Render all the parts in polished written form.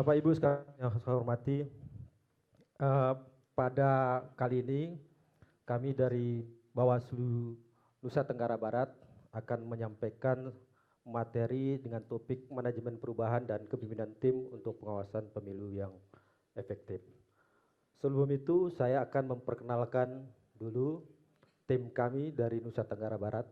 Bapak Ibu sekalian yang saya hormati, eh, pada kali ini kami dari Bawaslu Nusa Tenggara Barat akan menyampaikan materi dengan topik manajemen perubahan dan kepemimpinan tim untuk pengawasan pemilu yang efektif. Sebelum itu saya akan memperkenalkan dulu tim kami dari Nusa Tenggara Barat.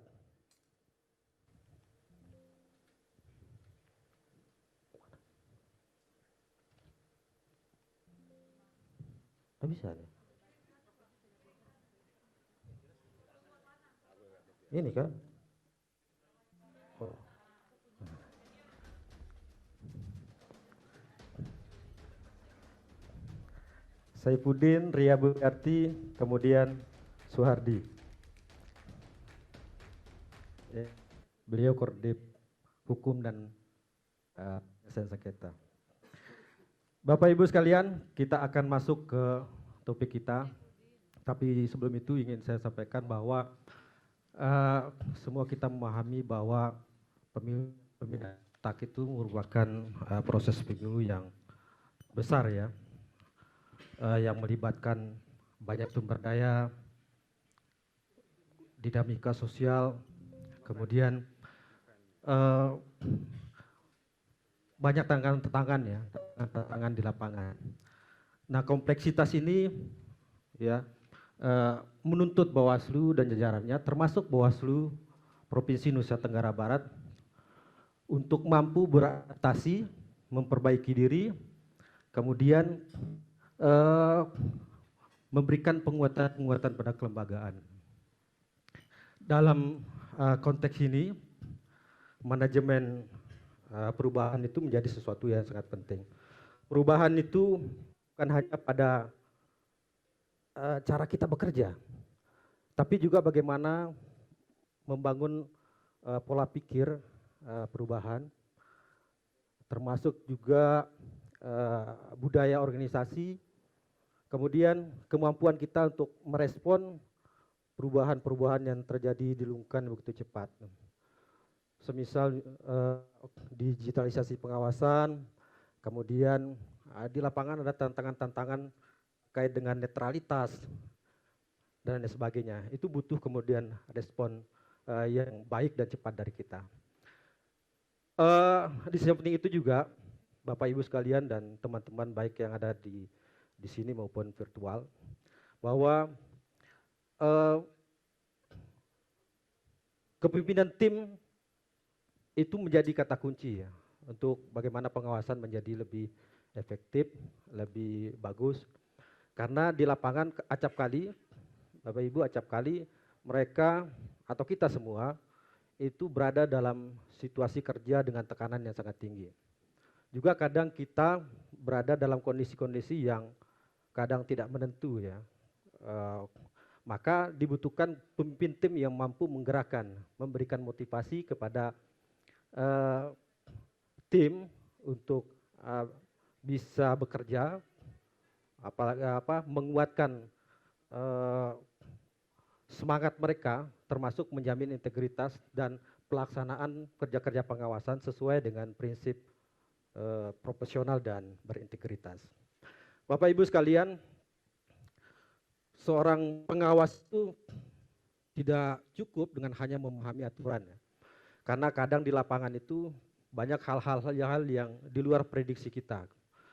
Bisa nih. Ini kan? Oh. Saifuddin, Ria Buyarti, kemudian Suhardi. Beliau Kordip Hukum dan Penyelesaian Sengketa. Bapak Ibu sekalian, kita akan masuk ke topik kita. Tapi sebelum itu ingin saya sampaikan bahwa semua kita memahami bahwa pemilu tak itu merupakan proses pemilu yang besar ya, yang melibatkan banyak sumber daya, dinamika sosial, kemudian banyak tantangan ya, tantangan di lapangan. Nah, kompleksitas ini ya menuntut Bawaslu dan jajarannya, termasuk Bawaslu Provinsi Nusa Tenggara Barat, untuk mampu beradaptasi, memperbaiki diri, kemudian memberikan penguatan pada kelembagaan. Dalam konteks ini, manajemen perubahan itu menjadi sesuatu yang sangat penting. Perubahan itu bukan hanya pada cara kita bekerja, tapi juga bagaimana membangun pola pikir perubahan, termasuk juga budaya organisasi, kemudian kemampuan kita untuk merespon perubahan-perubahan yang terjadi di lingkungan begitu cepat. Semisal digitalisasi pengawasan, kemudian di lapangan ada tantangan-tantangan terkait dengan netralitas dan lain sebagainya. Itu butuh kemudian respon yang baik dan cepat dari kita. Di samping itu juga Bapak Ibu sekalian dan teman-teman baik yang ada di sini maupun virtual, bahwa kepemimpinan tim itu menjadi kata kunci ya untuk bagaimana pengawasan menjadi lebih efektif, lebih bagus. Karena di lapangan acap kali, Bapak Ibu, acap kali mereka atau kita semua itu berada dalam situasi kerja dengan tekanan yang sangat tinggi. Juga kadang kita berada dalam kondisi-kondisi yang kadang tidak menentu ya. Maka dibutuhkan pemimpin tim yang mampu menggerakkan, memberikan motivasi kepada tim untuk bisa bekerja, apalagi menguatkan semangat mereka, termasuk menjamin integritas dan pelaksanaan kerja-kerja pengawasan sesuai dengan prinsip profesional dan berintegritas. Bapak Ibu sekalian, seorang pengawas itu tidak cukup dengan hanya memahami aturan ya. Karena kadang di lapangan itu banyak hal-hal yang di luar prediksi kita.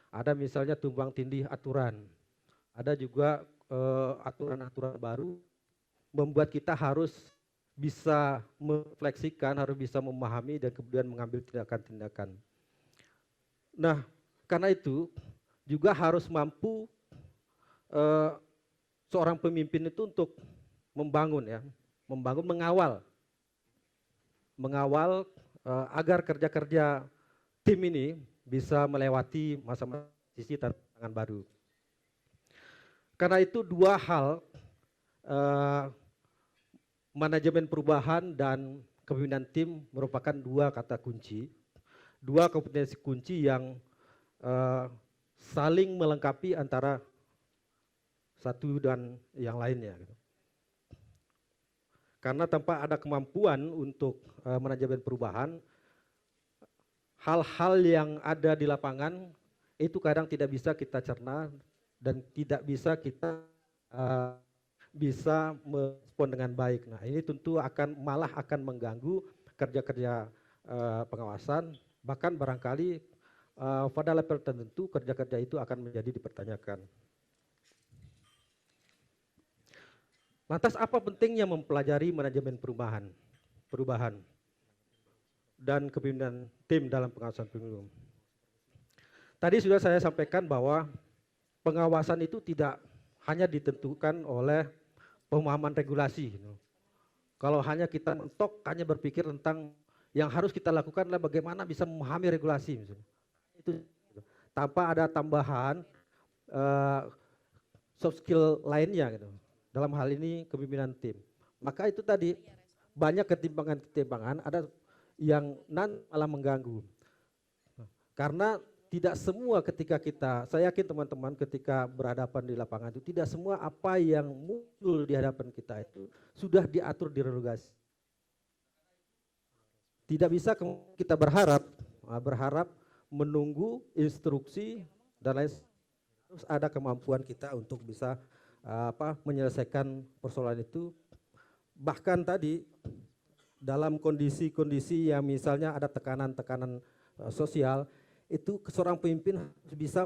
Ada misalnya tumbang tindih aturan, ada juga aturan-aturan baru membuat kita harus bisa merefleksikan, harus bisa memahami dan kemudian mengambil tindakan-tindakan. Nah, karena itu juga harus mampu seorang pemimpin itu untuk membangun ya, mengawal agar kerja-kerja tim ini bisa melewati masa-masa sisi tantangan baru. Karena itu dua hal, manajemen perubahan dan kepemimpinan tim merupakan dua kata kunci, dua kompetensi kunci yang saling melengkapi antara satu dan yang lainnya. Karena tanpa ada kemampuan untuk manajemen perubahan, hal-hal yang ada di lapangan itu kadang tidak bisa kita cerna dan tidak bisa kita bisa merespon dengan baik. Nah, ini tentu malah akan mengganggu kerja-kerja pengawasan, bahkan barangkali pada level tertentu kerja-kerja itu akan menjadi dipertanyakan. Lantas apa pentingnya mempelajari manajemen perubahan dan kepemimpinan tim dalam pengawasan pemilu? Tadi sudah saya sampaikan bahwa pengawasan itu tidak hanya ditentukan oleh pemahaman regulasi. Kalau hanya kita mentok, hanya berpikir tentang yang harus kita lakukan adalah bagaimana bisa memahami regulasi, misalnya. Itu tanpa ada tambahan soft skill lainnya, gitu. Dalam hal ini kepemimpinan tim. Maka itu tadi banyak ketimpangan-ketimpangan, ada yang malah mengganggu. Karena tidak semua saya yakin teman-teman ketika berhadapan di lapangan itu tidak semua apa yang muncul di hadapan kita itu sudah diatur di regulasi. Tidak bisa kita berharap menunggu instruksi dan lain, harus ada kemampuan kita untuk bisa menyelesaikan persoalan itu. Bahkan tadi dalam kondisi-kondisi yang misalnya ada tekanan-tekanan sosial, itu seorang pemimpin bisa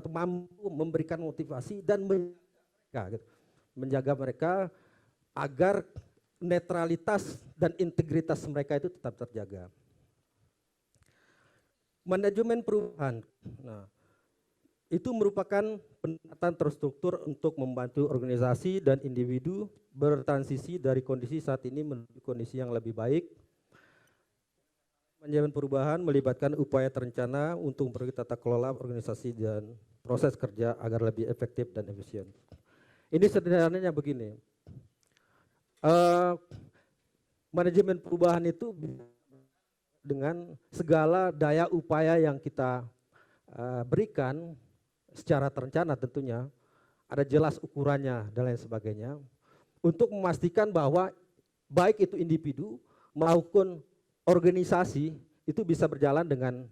mampu memberikan motivasi dan menjaga mereka agar netralitas dan integritas mereka itu tetap terjaga. Manajemen perubahan, nah, itu merupakan pendekatan terstruktur untuk membantu organisasi dan individu bertransisi dari kondisi saat ini menuju kondisi yang lebih baik. Manajemen perubahan melibatkan upaya terencana untuk memperbaiki tata kelola organisasi dan proses kerja agar lebih efektif dan efisien. Ini sederhananya begini, manajemen perubahan itu dengan segala daya upaya yang kita berikan secara terencana tentunya, ada jelas ukurannya dan lain sebagainya, untuk memastikan bahwa baik itu individu maupun organisasi itu bisa berjalan dengan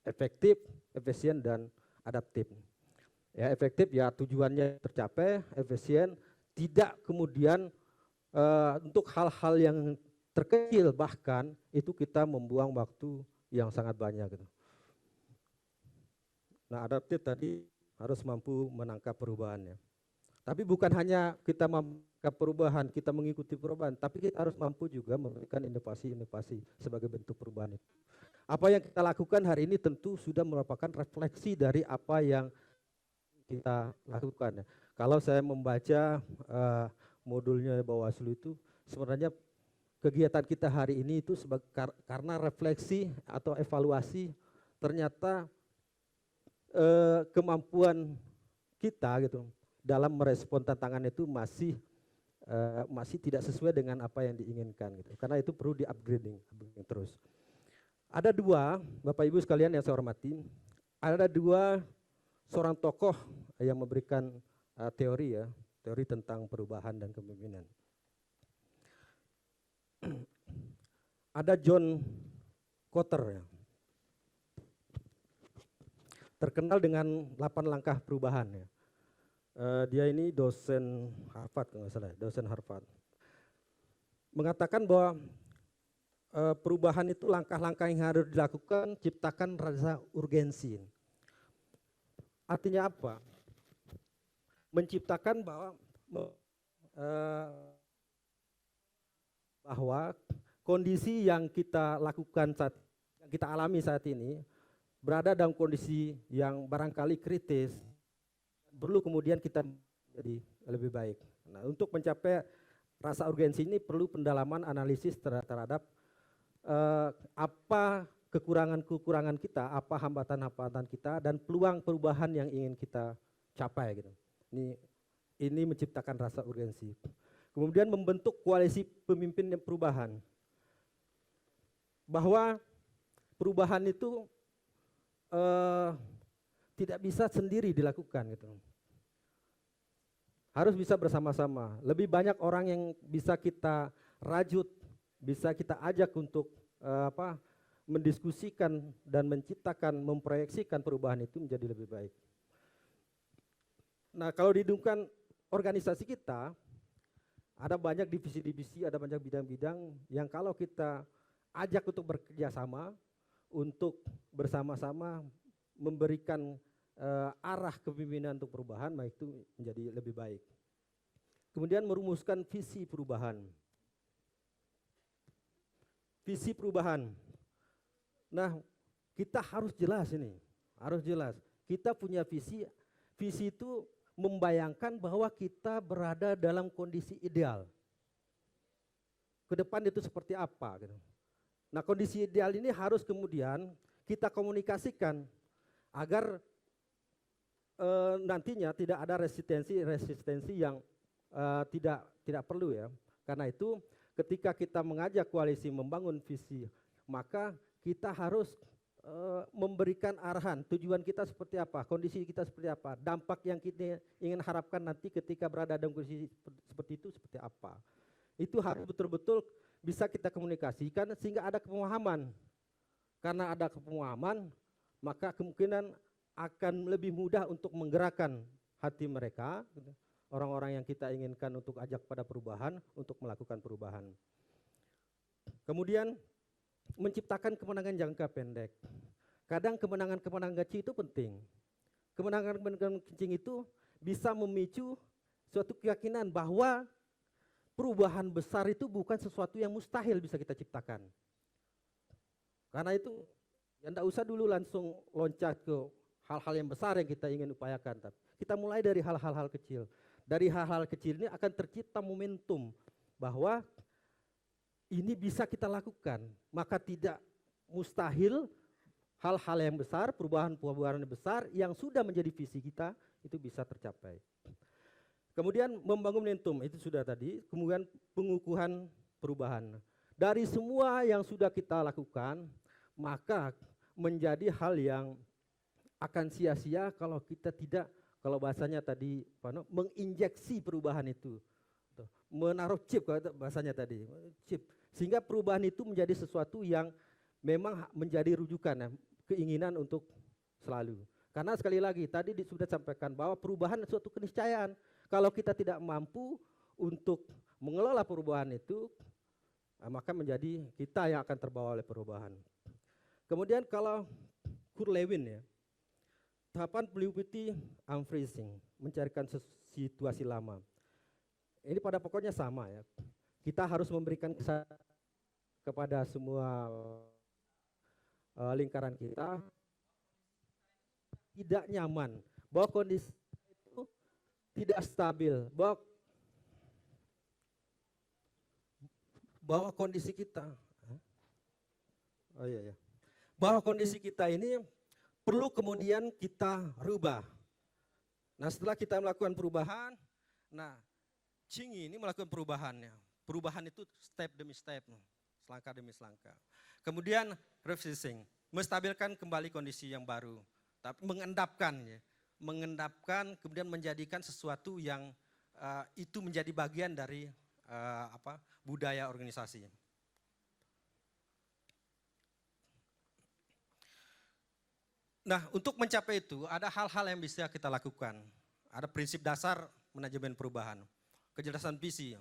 efektif, efisien, dan adaptif. Ya, efektif ya tujuannya tercapai, efisien tidak kemudian untuk hal-hal yang terkecil bahkan itu kita membuang waktu yang sangat banyak gitu. Nah, adaptif tadi harus mampu menangkap perubahannya. Tapi bukan hanya kita menangkap perubahan, kita mengikuti perubahan, tapi kita harus mampu juga memberikan inovasi-inovasi sebagai bentuk perubahan itu. Apa yang kita lakukan hari ini tentu sudah merupakan refleksi dari apa yang kita lakukan. Kalau saya membaca modulnya Bawaslu itu, sebenarnya kegiatan kita hari ini itu karena refleksi atau evaluasi ternyata kemampuan kita gitu dalam merespon tantangan itu masih tidak sesuai dengan apa yang diinginkan gitu. Karena itu perlu di-upgrading terus. Ada dua, Bapak Ibu sekalian yang saya hormati, ada dua seorang tokoh yang memberikan teori tentang perubahan dan kepemimpinan. Ada John Kotter ya, terkenal dengan 8 langkah perubahan ya. Dia ini dosen Harvard kalau nggak salah, dosen Harvard. Mengatakan bahwa perubahan itu langkah-langkah yang harus dilakukan, ciptakan rasa urgensi. Artinya apa? Menciptakan bahwa kondisi yang kita lakukan yang kita alami saat ini berada dalam kondisi yang barangkali kritis, perlu kemudian kita jadi lebih baik. Nah, untuk mencapai rasa urgensi ini perlu pendalaman analisis terhadap apa kekurangan-kekurangan kita, apa hambatan-hambatan kita, dan peluang perubahan yang ingin kita capai gitu. Ini menciptakan rasa urgensi. Kemudian membentuk koalisi pemimpin perubahan. Bahwa perubahan itu tidak bisa sendiri dilakukan gitu. Harus bisa bersama-sama. Lebih banyak orang yang bisa kita rajut, bisa kita ajak untuk mendiskusikan dan menciptakan, memproyeksikan perubahan itu menjadi lebih baik. Nah, kalau di lingkungan organisasi kita, ada banyak divisi-divisi, ada banyak bidang-bidang yang kalau kita ajak untuk bekerja sama, untuk bersama-sama memberikan arah kepemimpinan untuk perubahan, maka itu menjadi lebih baik. Kemudian merumuskan visi perubahan. Visi perubahan. Nah, kita harus jelas ini, harus jelas. Kita punya visi, visi itu membayangkan bahwa kita berada dalam kondisi ideal. Ke depan itu seperti apa gitu. Nah, kondisi ideal ini harus kemudian kita komunikasikan agar nantinya tidak ada resistensi yang tidak perlu ya. Karena itu ketika kita mengajak koalisi membangun visi, maka kita harus memberikan arahan, tujuan kita seperti apa, kondisi kita seperti apa, dampak yang kita ingin harapkan nanti ketika berada dalam kondisi seperti itu seperti apa. Itu harus betul-betul bisa kita komunikasikan sehingga ada pemahaman. Karena ada pemahaman, maka kemungkinan akan lebih mudah untuk menggerakkan hati mereka, orang-orang yang kita inginkan untuk ajak pada perubahan, untuk melakukan perubahan. Kemudian menciptakan kemenangan jangka pendek. Kadang kemenangan-kemenangan kecil itu penting. Kemenangan-kemenangan kecil itu bisa memicu suatu keyakinan bahwa perubahan besar itu bukan sesuatu yang mustahil bisa kita ciptakan. Karena itu, ya enggak usah dulu langsung loncat ke hal-hal yang besar yang kita ingin upayakan. Kita mulai dari hal-hal kecil. Dari hal-hal kecil ini akan tercipta momentum bahwa ini bisa kita lakukan. Maka tidak mustahil hal-hal yang besar, perubahan-perubahan yang besar yang sudah menjadi visi kita itu bisa tercapai. Kemudian membangun momentum, itu sudah tadi. Kemudian pengukuhan perubahan. Dari semua yang sudah kita lakukan, maka menjadi hal yang akan sia-sia kalau kita tidak, kalau bahasanya tadi menginjeksi perubahan itu, menaruh chip, kalau bahasanya tadi chip, sehingga perubahan itu menjadi sesuatu yang memang menjadi rujukan ya, keinginan untuk selalu. Karena sekali lagi tadi sudah disampaikan bahwa perubahan suatu keniscayaan. Kalau kita tidak mampu untuk mengelola perubahan itu, maka menjadi kita yang akan terbawa oleh perubahan. Kemudian kalau Kurt Lewin ya, tahapan meliputi unfreezing, mencarikan situasi lama. Ini pada pokoknya sama ya. Kita harus memberikan kesan kepada semua lingkaran kita tidak nyaman, bahwa kondisi itu tidak stabil, bahwa kondisi kita, bahwa kondisi kita ini perlu kemudian kita rubah. Nah, setelah kita melakukan perubahan, nah Chingy ini melakukan perubahannya. Perubahan itu step demi step, selangkah demi selangkah. Kemudian refocusing, menstabilkan kembali kondisi yang baru, tapi mengendapkan ya, mengendapkan kemudian menjadikan sesuatu yang itu menjadi bagian dari budaya organisasi. Nah, untuk mencapai itu ada hal-hal yang bisa kita lakukan. Ada prinsip dasar manajemen perubahan, kejelasan visi.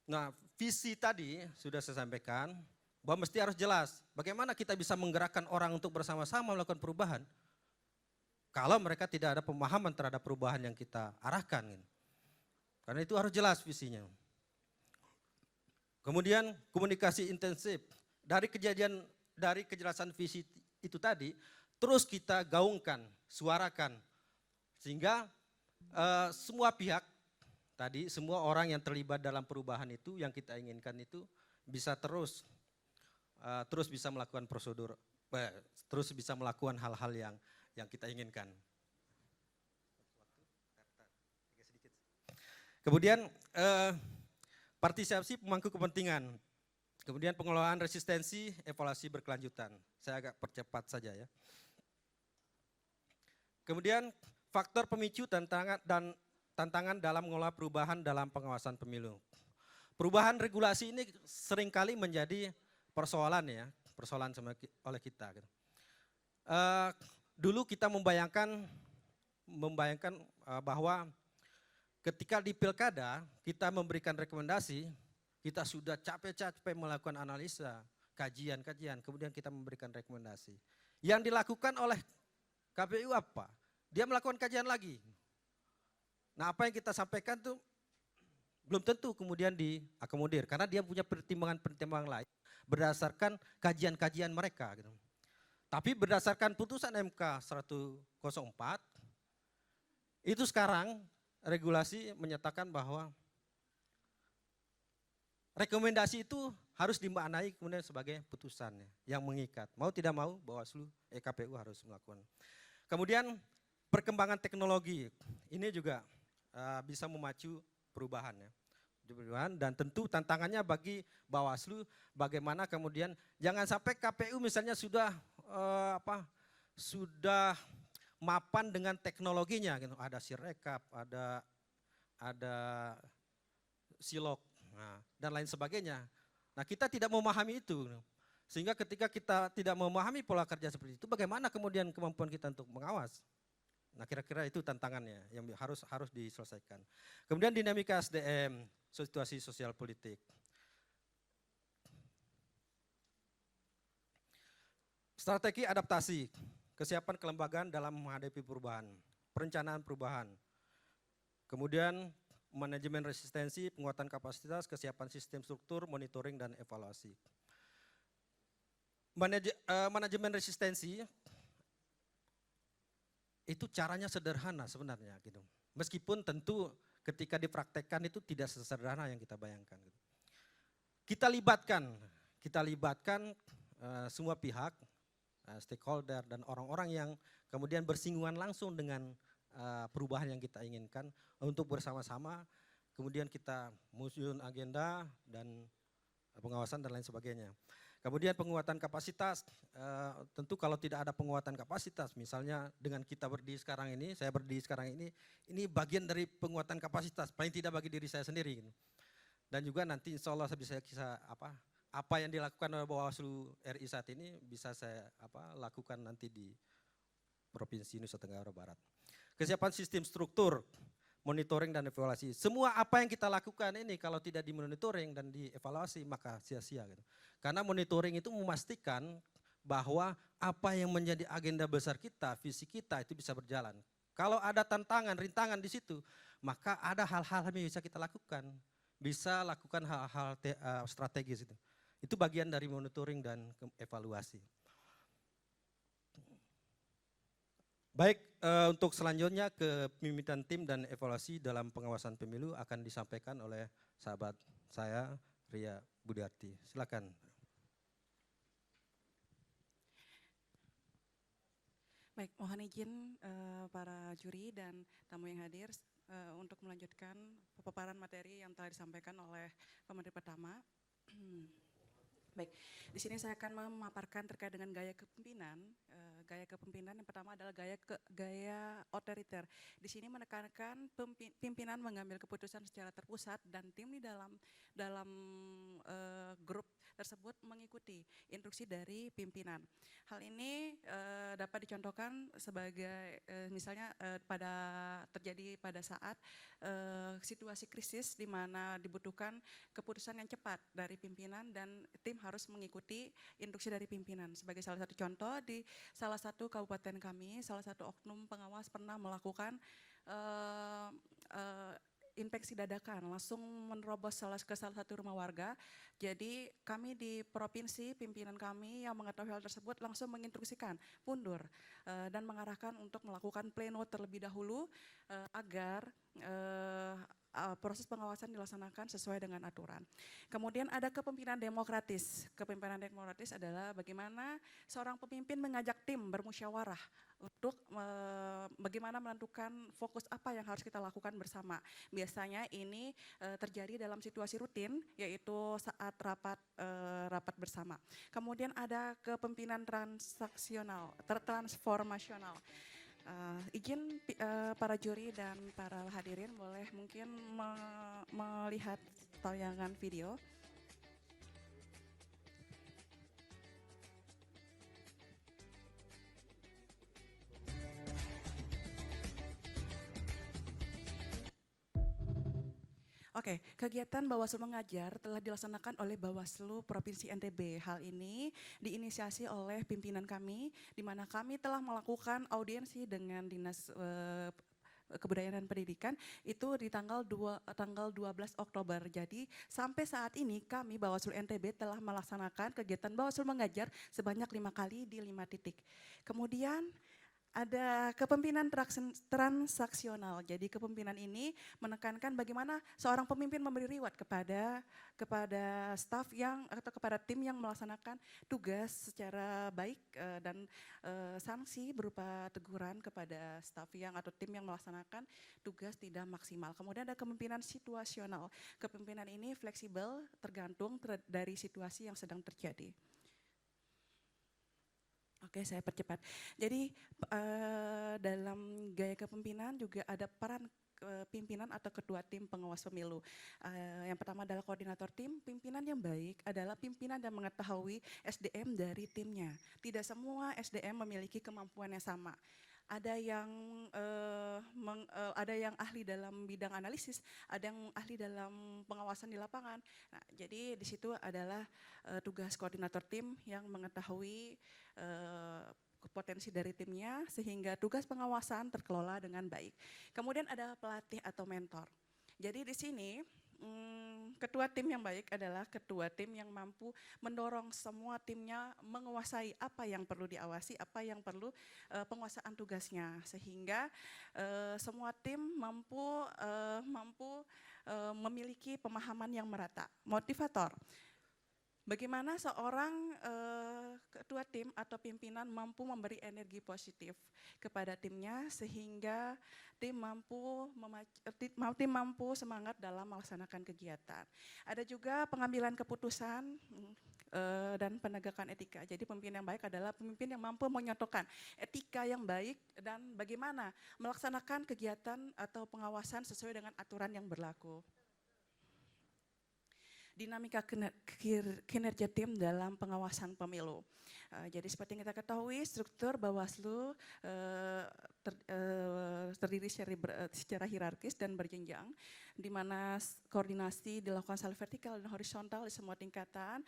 Nah, visi tadi sudah saya sampaikan bahwa mesti harus jelas. Bagaimana kita bisa menggerakkan orang untuk bersama-sama melakukan perubahan kalau mereka tidak ada pemahaman terhadap perubahan yang kita arahkan. Karena itu harus jelas visinya. Kemudian komunikasi intensif. Dari kejelasan visi itu tadi, terus kita gaungkan, suarakan, sehingga semua pihak tadi, semua orang yang terlibat dalam perubahan itu, yang kita inginkan itu bisa terus bisa melakukan prosedur, terus bisa melakukan hal-hal yang kita inginkan. Kemudian partisipasi pemangku kepentingan. Kemudian pengelolaan resistensi, evaluasi berkelanjutan. Saya agak percepat saja ya. Kemudian faktor pemicu tantangan dalam mengelola perubahan dalam pengawasan pemilu. Perubahan regulasi ini seringkali menjadi persoalan ya. persoalan oleh kita. Gitu. Dulu kita membayangkan bahwa ketika di pilkada kita memberikan rekomendasi, kita sudah capek-capek melakukan analisa, kajian, kemudian kita memberikan rekomendasi. Yang dilakukan oleh KPU apa? Dia melakukan kajian lagi. Nah, apa yang kita sampaikan tuh belum tentu kemudian diakomodir karena dia punya pertimbangan-pertimbangan lain berdasarkan kajian-kajian mereka gitu. Tapi berdasarkan putusan MK 104 itu sekarang regulasi menyatakan bahwa rekomendasi itu harus dimaknai kemudian sebagai putusan yang mengikat. Mau tidak mau Bawaslu KPU harus melakukan. Kemudian perkembangan teknologi ini juga bisa memacu perubahan ya. Dan tentu tantangannya bagi Bawaslu bagaimana kemudian jangan sampai KPU misalnya sudah sudah mapan dengan teknologinya gitu. Ada Sirekap, ada Silok, dan lain sebagainya. Nah, kita tidak memahami itu. Sehingga ketika kita tidak memahami pola kerja seperti itu, bagaimana kemudian kemampuan kita untuk mengawas? Nah, kira-kira itu tantangannya yang harus diselesaikan. Kemudian dinamika SDM, situasi sosial politik. Strategi adaptasi, kesiapan kelembagaan dalam menghadapi perubahan, perencanaan perubahan. Kemudian manajemen resistensi, penguatan kapasitas, kesiapan sistem struktur, monitoring dan evaluasi. Manajemen resistensi itu caranya sederhana sebenarnya gitu. Meskipun tentu ketika dipraktekkan itu tidak sesederhana yang kita bayangkan. Gitu. Kita libatkan semua pihak, stakeholder dan orang-orang yang kemudian bersinggungan langsung dengan perubahan yang kita inginkan untuk bersama-sama kemudian kita menyusun agenda dan pengawasan dan lain sebagainya. Kemudian penguatan kapasitas, tentu kalau tidak ada penguatan kapasitas, misalnya dengan kita berdiri sekarang ini, saya berdiri sekarang ini bagian dari penguatan kapasitas, paling tidak bagi diri saya sendiri. Dan juga nanti insya Allah bisa apa yang dilakukan oleh Bawaslu RI saat ini bisa saya lakukan nanti di Provinsi Nusa Tenggara Barat. Kesiapan sistem struktur, monitoring dan evaluasi. Semua apa yang kita lakukan ini kalau tidak dimonitoring dan dievaluasi maka sia-sia gitu. Karena monitoring itu memastikan bahwa apa yang menjadi agenda besar kita, visi kita itu bisa berjalan. Kalau ada tantangan, rintangan di situ, maka ada hal-hal yang bisa kita lakukan. Bisa lakukan hal-hal strategis itu. Itu bagian dari monitoring dan evaluasi. Baik, untuk selanjutnya kepemimpinan tim dan evaluasi dalam pengawasan pemilu akan disampaikan oleh sahabat saya, Ria Budiarti. Silakan. Baik, mohon izin para juri dan tamu yang hadir untuk melanjutkan pemaparan materi yang telah disampaikan oleh pemateri pertama. Baik, di sini saya akan memaparkan terkait dengan gaya kepemimpinan. Gaya kepemimpinan yang pertama adalah gaya otoriter. Di sini menekankan pimpinan mengambil keputusan secara terpusat dan tim di dalam grup tersebut mengikuti instruksi dari pimpinan. Hal ini dapat dicontohkan sebagai misalnya terjadi pada saat situasi krisis di mana dibutuhkan keputusan yang cepat dari pimpinan dan tim harus mengikuti instruksi dari pimpinan. Sebagai salah satu contoh, di salah satu kabupaten kami, salah satu oknum pengawas pernah melakukan infeksi dadakan, langsung menerobos ke salah satu rumah warga. Jadi kami di provinsi, pimpinan kami yang mengetahui hal tersebut langsung menginstruksikan mundur dan mengarahkan untuk melakukan pleno terlebih dahulu agar proses pengawasan dilaksanakan sesuai dengan aturan. Kemudian ada kepemimpinan demokratis. Kepemimpinan demokratis adalah bagaimana seorang pemimpin mengajak tim bermusyawarah untuk bagaimana menentukan fokus apa yang harus kita lakukan bersama. Biasanya ini terjadi dalam situasi rutin, yaitu saat rapat bersama. Kemudian ada kepemimpinan transformasional. Izin para juri dan para hadirin boleh mungkin melihat tayangan video. Oke, kegiatan Bawaslu Mengajar telah dilaksanakan oleh Bawaslu Provinsi NTB. Hal ini diinisiasi oleh pimpinan kami, di mana kami telah melakukan audiensi dengan Dinas Kebudayaan dan Pendidikan itu di tanggal 12 Oktober. Jadi sampai saat ini kami Bawaslu NTB telah melaksanakan kegiatan Bawaslu Mengajar sebanyak 5 kali di 5 titik. Kemudian ada kepemimpinan transaksional. Jadi kepemimpinan ini menekankan bagaimana seorang pemimpin memberi reward kepada staf yang atau kepada tim yang melaksanakan tugas secara baik dan sanksi berupa teguran kepada staf yang atau tim yang melaksanakan tugas tidak maksimal. Kemudian ada kepemimpinan situasional. Kepemimpinan ini fleksibel tergantung dari situasi yang sedang terjadi. Oke, saya percepat. Jadi dalam gaya kepemimpinan juga ada peran pimpinan atau ketua tim pengawas pemilu. Yang pertama adalah koordinator tim. Pimpinan yang baik adalah pimpinan yang mengetahui SDM dari timnya. Tidak semua SDM memiliki kemampuan yang sama. Ada yang ahli dalam bidang analisis, ada yang ahli dalam pengawasan di lapangan. Nah, jadi di situ adalah tugas koordinator tim yang mengetahui potensi dari timnya sehingga tugas pengawasan terkelola dengan baik. Kemudian ada pelatih atau mentor. Jadi di sini ketua tim yang baik adalah ketua tim yang mampu mendorong semua timnya menguasai apa yang perlu diawasi, apa yang perlu penguasaan tugasnya, sehingga semua tim mampu memiliki pemahaman yang merata. Motivator. Bagaimana seorang ketua tim atau pimpinan mampu memberi energi positif kepada timnya sehingga tim mampu semangat dalam melaksanakan kegiatan. Ada juga pengambilan keputusan dan penegakan etika. Jadi pemimpin yang baik adalah pemimpin yang mampu menyontohkan etika yang baik dan bagaimana melaksanakan kegiatan atau pengawasan sesuai dengan aturan yang berlaku. Dinamika kinerja tim dalam pengawasan pemilu. Jadi seperti yang kita ketahui, struktur Bawaslu terdiri secara hierarkis dan berjenjang, di mana koordinasi dilakukan secara vertikal dan horizontal di semua tingkatan.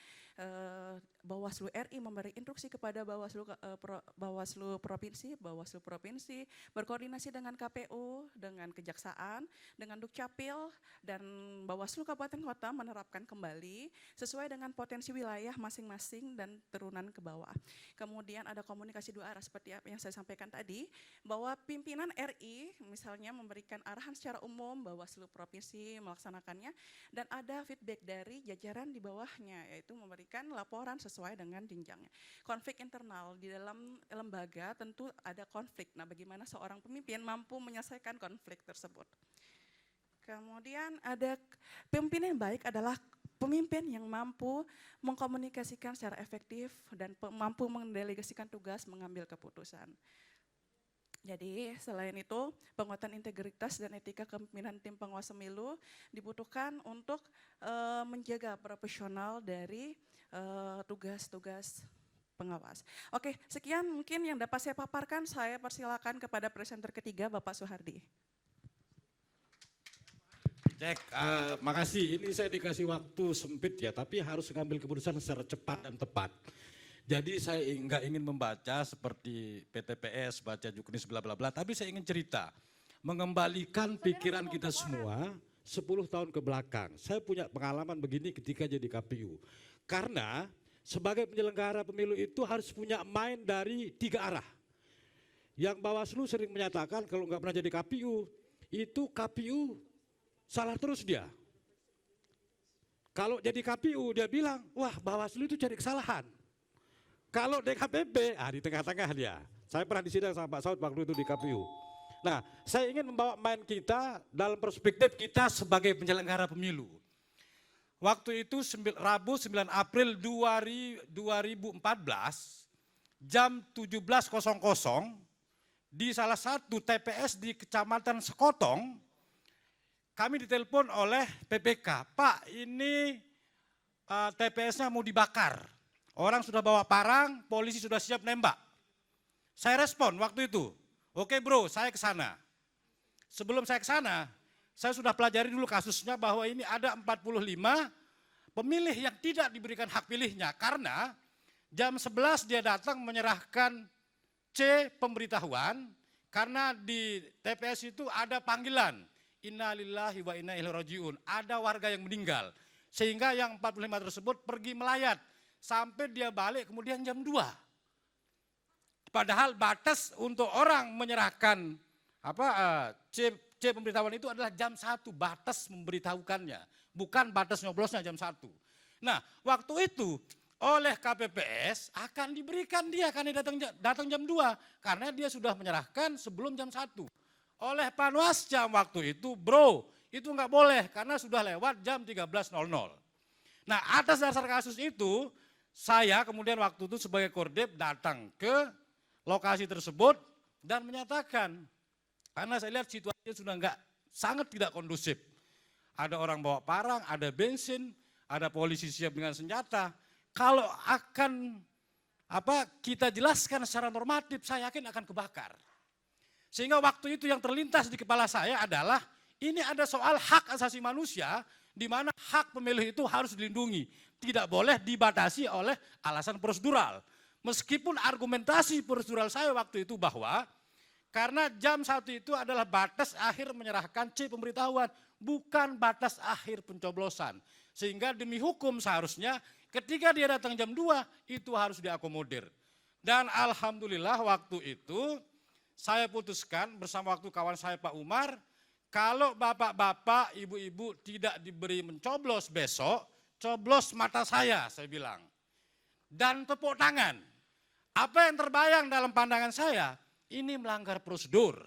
Bawaslu RI memberi instruksi kepada Bawaslu Provinsi, berkoordinasi dengan KPU, dengan Kejaksaan, dengan Dukcapil, dan Bawaslu Kabupaten Kota menerapkan kembali sesuai dengan potensi wilayah masing-masing dan turunan ke bawah. Kemudian ada komunikasi dua arah seperti apa yang saya sampaikan tadi, bahwa pimpinan RI misalnya memberikan arahan secara umum, Bawaslu Provinsi melaksanakannya, dan ada feedback dari jajaran di bawahnya, yaitu memberikan laporan sesuai dengan jenjangnya. Konflik internal di dalam lembaga tentu ada konflik. Nah, bagaimana seorang pemimpin mampu menyelesaikan konflik tersebut. Kemudian ada pemimpin yang baik adalah pemimpin yang mampu mengkomunikasikan secara efektif dan mampu mendelegasikan tugas mengambil keputusan. Jadi selain itu penguatan integritas dan etika kepemimpinan tim pengawas pemilu dibutuhkan untuk menjaga profesional dari tugas-tugas pengawas. Oke, sekian mungkin yang dapat saya paparkan. Saya persilakan kepada presenter ketiga Bapak Suhardi. Cek, makasih. Ini saya dikasih waktu sempit ya, tapi harus mengambil keputusan secara cepat dan tepat. Jadi saya nggak ingin membaca seperti PTPS, baca juknis bla bla bla, tapi saya ingin cerita, mengembalikan pikiran kita semua 10 tahun ke belakang. Saya punya pengalaman begini ketika jadi KPU. Karena sebagai penyelenggara pemilu itu harus punya main dari 3 arah. Yang Bawaslu sering menyatakan kalau nggak pernah jadi KPU, itu KPU salah terus dia. Kalau jadi KPU dia bilang, wah Bawaslu itu cari kesalahan. Kalau DKPP, di tengah-tengah dia. Saya pernah disidang sama Pak Saud waktu itu di KPU. Nah, saya ingin membawa main kita dalam perspektif kita sebagai penyelenggara pemilu. Waktu itu Rabu 9 April 2014, jam 17.00, di salah satu TPS di Kecamatan Sekotong, kami ditelepon oleh PPK, Pak ini TPS-nya mau dibakar. Orang sudah bawa parang, polisi sudah siap nembak. Saya respon waktu itu, oke bro, saya ke sana. Sebelum saya ke sana, saya sudah pelajari dulu kasusnya bahwa ini ada 45 pemilih yang tidak diberikan hak pilihnya karena jam 11 dia datang menyerahkan C pemberitahuan karena di TPS itu ada panggilan innalillahi wa inna ilaihi rajiun, ada warga yang meninggal sehingga yang 45 tersebut pergi melayat sampai dia balik kemudian jam 2. Padahal batas untuk orang menyerahkan C pemberitahuan itu adalah jam 1, batas memberitahukannya, bukan batas nyoblosnya jam 1. Nah, waktu itu oleh KPPS akan diberikan dia karena datang jam 2 karena dia sudah menyerahkan sebelum jam 1. Oleh Panwascam waktu itu, bro, itu nggak boleh karena sudah lewat jam 13.00. Nah, atas dasar kasus itu, saya kemudian waktu itu sebagai Kordep datang ke lokasi tersebut dan menyatakan, karena saya lihat situasinya sudah sangat tidak kondusif. Ada orang bawa parang, ada bensin, ada polisi siap dengan senjata. Kalau akan kita jelaskan secara normatif, saya yakin akan kebakar. Sehingga waktu itu yang terlintas di kepala saya adalah ini ada soal hak asasi manusia di mana hak pemilih itu harus dilindungi. Tidak boleh dibatasi oleh alasan prosedural. Meskipun argumentasi prosedural saya waktu itu bahwa karena jam 1 itu adalah batas akhir menyerahkan C pemberitahuan, bukan batas akhir pencoblosan. Sehingga demi hukum seharusnya ketika dia datang jam 2 itu harus diakomodir. Dan alhamdulillah waktu itu saya putuskan bersama waktu kawan saya Pak Umar, kalau bapak-bapak, ibu-ibu tidak diberi mencoblos besok, coblos mata saya bilang. Dan tepuk tangan. Apa yang terbayang dalam pandangan saya, ini melanggar prosedur.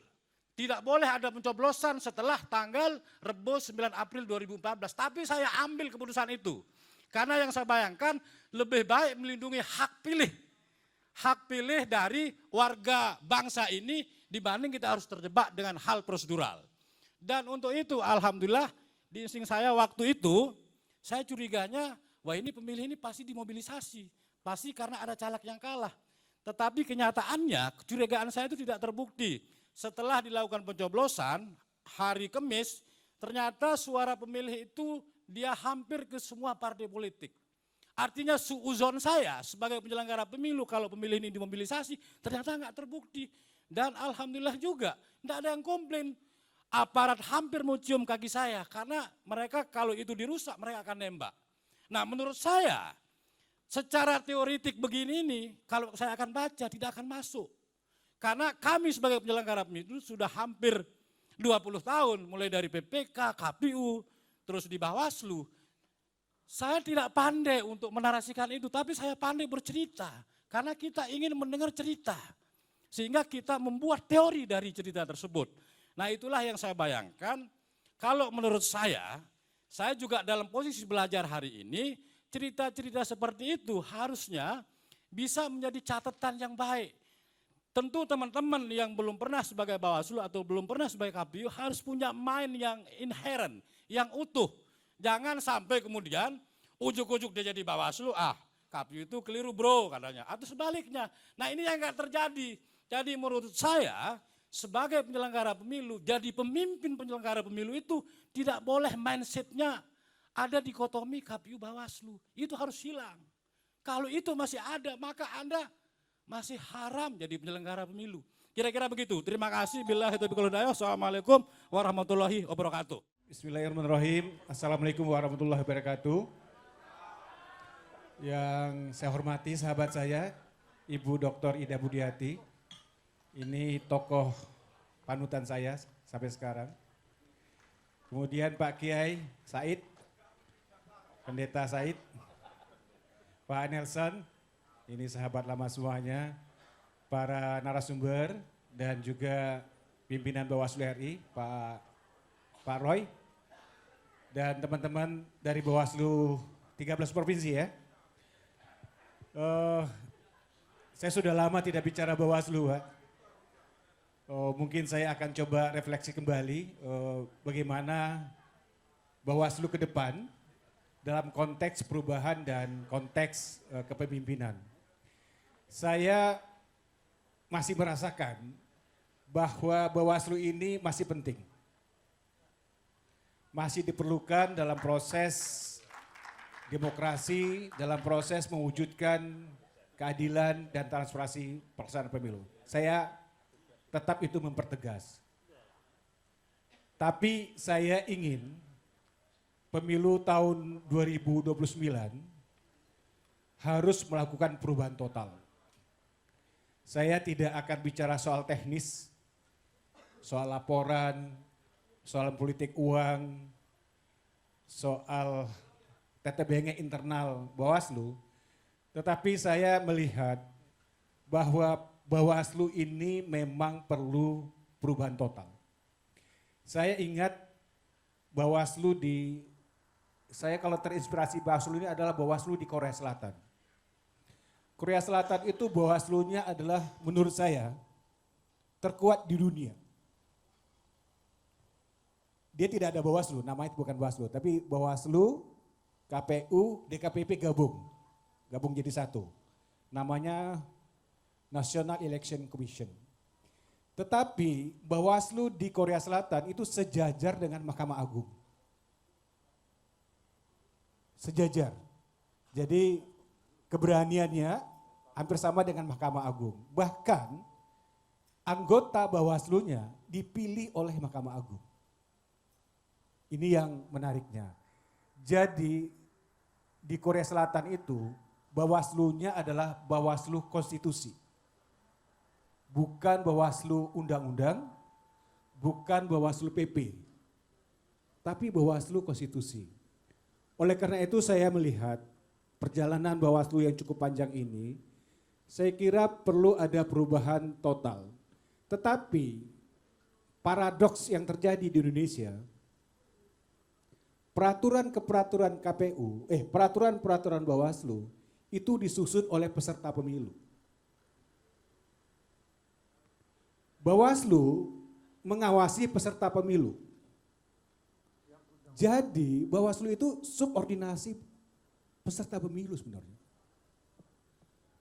Tidak boleh ada pencoblosan setelah tanggal Rebo 9 April 2014. Tapi saya ambil keputusan itu. Karena yang saya bayangkan lebih baik melindungi hak pilih. Hak pilih dari warga bangsa ini dibanding kita harus terjebak dengan hal prosedural. Dan untuk itu alhamdulillah di insting saya waktu itu saya curiganya wah ini pemilih ini pasti dimobilisasi. Pasti karena ada caleg yang kalah. Tetapi kenyataannya kecurigaan saya itu tidak terbukti. Setelah dilakukan pencoblosan hari Kamis ternyata suara pemilih itu dia hampir ke semua partai politik. Artinya suuzon saya sebagai penyelenggara pemilu kalau pemilih ini dimobilisasi ternyata nggak terbukti. Dan alhamdulillah juga tidak ada yang komplain. Aparat hampir mau cium kaki saya karena mereka kalau itu dirusak mereka akan nembak. Nah menurut saya secara teoritik begini ini kalau saya akan baca tidak akan masuk. Karena kami sebagai penyelenggara pemilu sudah hampir 20 tahun mulai dari PPK, KPU, terus di Bawaslu. Saya tidak pandai untuk menarasikan itu, tapi saya pandai bercerita. Karena kita ingin mendengar cerita. Sehingga kita membuat teori dari cerita tersebut. Nah itulah yang saya bayangkan, kalau menurut saya juga dalam posisi belajar hari ini, cerita-cerita seperti itu harusnya bisa menjadi catatan yang baik. Tentu teman-teman yang belum pernah sebagai Bawaslu atau belum pernah sebagai KPU harus punya mind yang inherent, yang utuh. Jangan sampai kemudian ujuk-ujuk dia jadi Bawaslu, KPU itu keliru bro katanya. Atau sebaliknya. Nah ini yang gak terjadi. Jadi menurut saya sebagai penyelenggara pemilu, jadi pemimpin penyelenggara pemilu itu tidak boleh mindsetnya ada dikotomi KPU Bawaslu. Itu harus hilang. Kalau itu masih ada maka Anda masih haram jadi penyelenggara pemilu. Kira-kira begitu. Terima kasih. Billahi taufiq wal hidayah. Assalamualaikum warahmatullahi wabarakatuh. Bismillahirrahmanirrahim. Assalamualaikum warahmatullahi wabarakatuh. Yang saya hormati sahabat saya, Ibu Dr. Ida Budiati. Ini tokoh panutan saya sampai sekarang. Kemudian Pak Kiai Said, Pendeta Said, Pak Nelson, ini sahabat lama semuanya, para narasumber dan juga pimpinan Bawaslu RI, Pak Roy, dan teman-teman dari Bawaslu 13 provinsi ya. Saya sudah lama tidak bicara Bawaslu, Pak. Mungkin saya akan coba refleksi kembali bagaimana Bawaslu ke depan dalam konteks perubahan dan konteks kepemimpinan. Saya masih merasakan bahwa Bawaslu ini masih penting. masih diperlukan dalam proses demokrasi, dalam proses mewujudkan keadilan dan transparansi pelaksanaan pemilu. Saya tetap itu mempertegas. Tapi saya ingin pemilu tahun 2029 harus melakukan perubahan total. Saya tidak akan bicara soal teknis, soal laporan, soal politik uang, soal tata bengek internal Bawaslu, tetapi saya melihat bahwa Bawaslu ini memang perlu perubahan total. Saya ingat Bawaslu saya kalau terinspirasi Bawaslu ini adalah Bawaslu di Korea Selatan. Korea Selatan itu Bawaslunya adalah menurut saya terkuat di dunia. Dia tidak ada Bawaslu, namanya bukan Bawaslu, tapi Bawaslu, KPU, DKPP gabung jadi satu. Namanya National Election Commission. Tetapi Bawaslu di Korea Selatan itu sejajar dengan Mahkamah Agung. Sejajar. Jadi keberaniannya hampir sama dengan Mahkamah Agung. Bahkan anggota Bawaslunya dipilih oleh Mahkamah Agung. Ini yang menariknya. Jadi di Korea Selatan itu Bawaslunya adalah Bawaslu Konstitusi. Bukan Bawaslu Undang-Undang, bukan Bawaslu PP, tapi Bawaslu Konstitusi. Oleh karena itu saya melihat perjalanan Bawaslu yang cukup panjang ini, saya kira perlu ada perubahan total. Tetapi paradoks yang terjadi di Indonesia, peraturan Bawaslu itu disusun oleh peserta pemilu. Bawaslu mengawasi peserta pemilu. Jadi Bawaslu itu subordinasi peserta pemilu sebenarnya.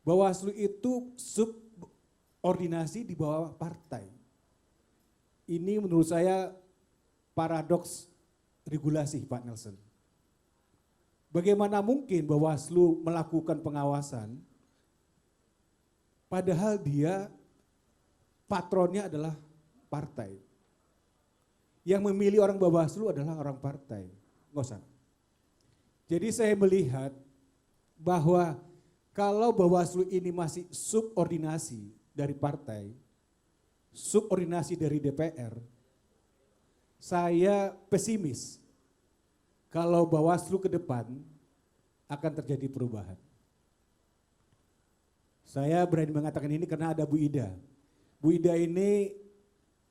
Bawaslu itu subordinasi di bawah partai. Ini menurut saya paradoks regulasi, Pak Nelson. Bagaimana mungkin Bawaslu melakukan pengawasan padahal dia patronnya adalah partai. Yang memilih orang Bawaslu adalah orang partai. Nggak usah. Jadi saya melihat bahwa kalau Bawaslu ini masih subordinasi dari partai, subordinasi dari DPR, saya pesimis kalau Bawaslu ke depan akan terjadi perubahan. Saya berani mengatakan ini karena ada Bu Ida. Bu Ida ini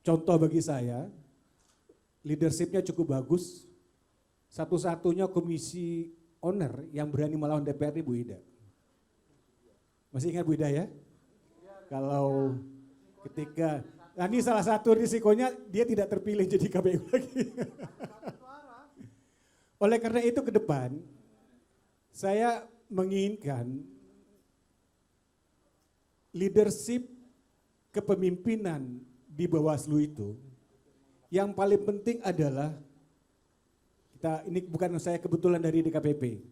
contoh bagi saya, leadershipnya cukup bagus, satu-satunya komisi owner yang berani melawan DPR ini Bu Ida. Masih ingat Bu Ida ya? Kalau ketika, nah ini salah satu risikonya dia tidak terpilih jadi KPU lagi. Oleh karena itu ke depan, saya menginginkan leadership kepemimpinan di Bawaslu itu, yang paling penting adalah, ini bukan saya kebetulan dari DKPP,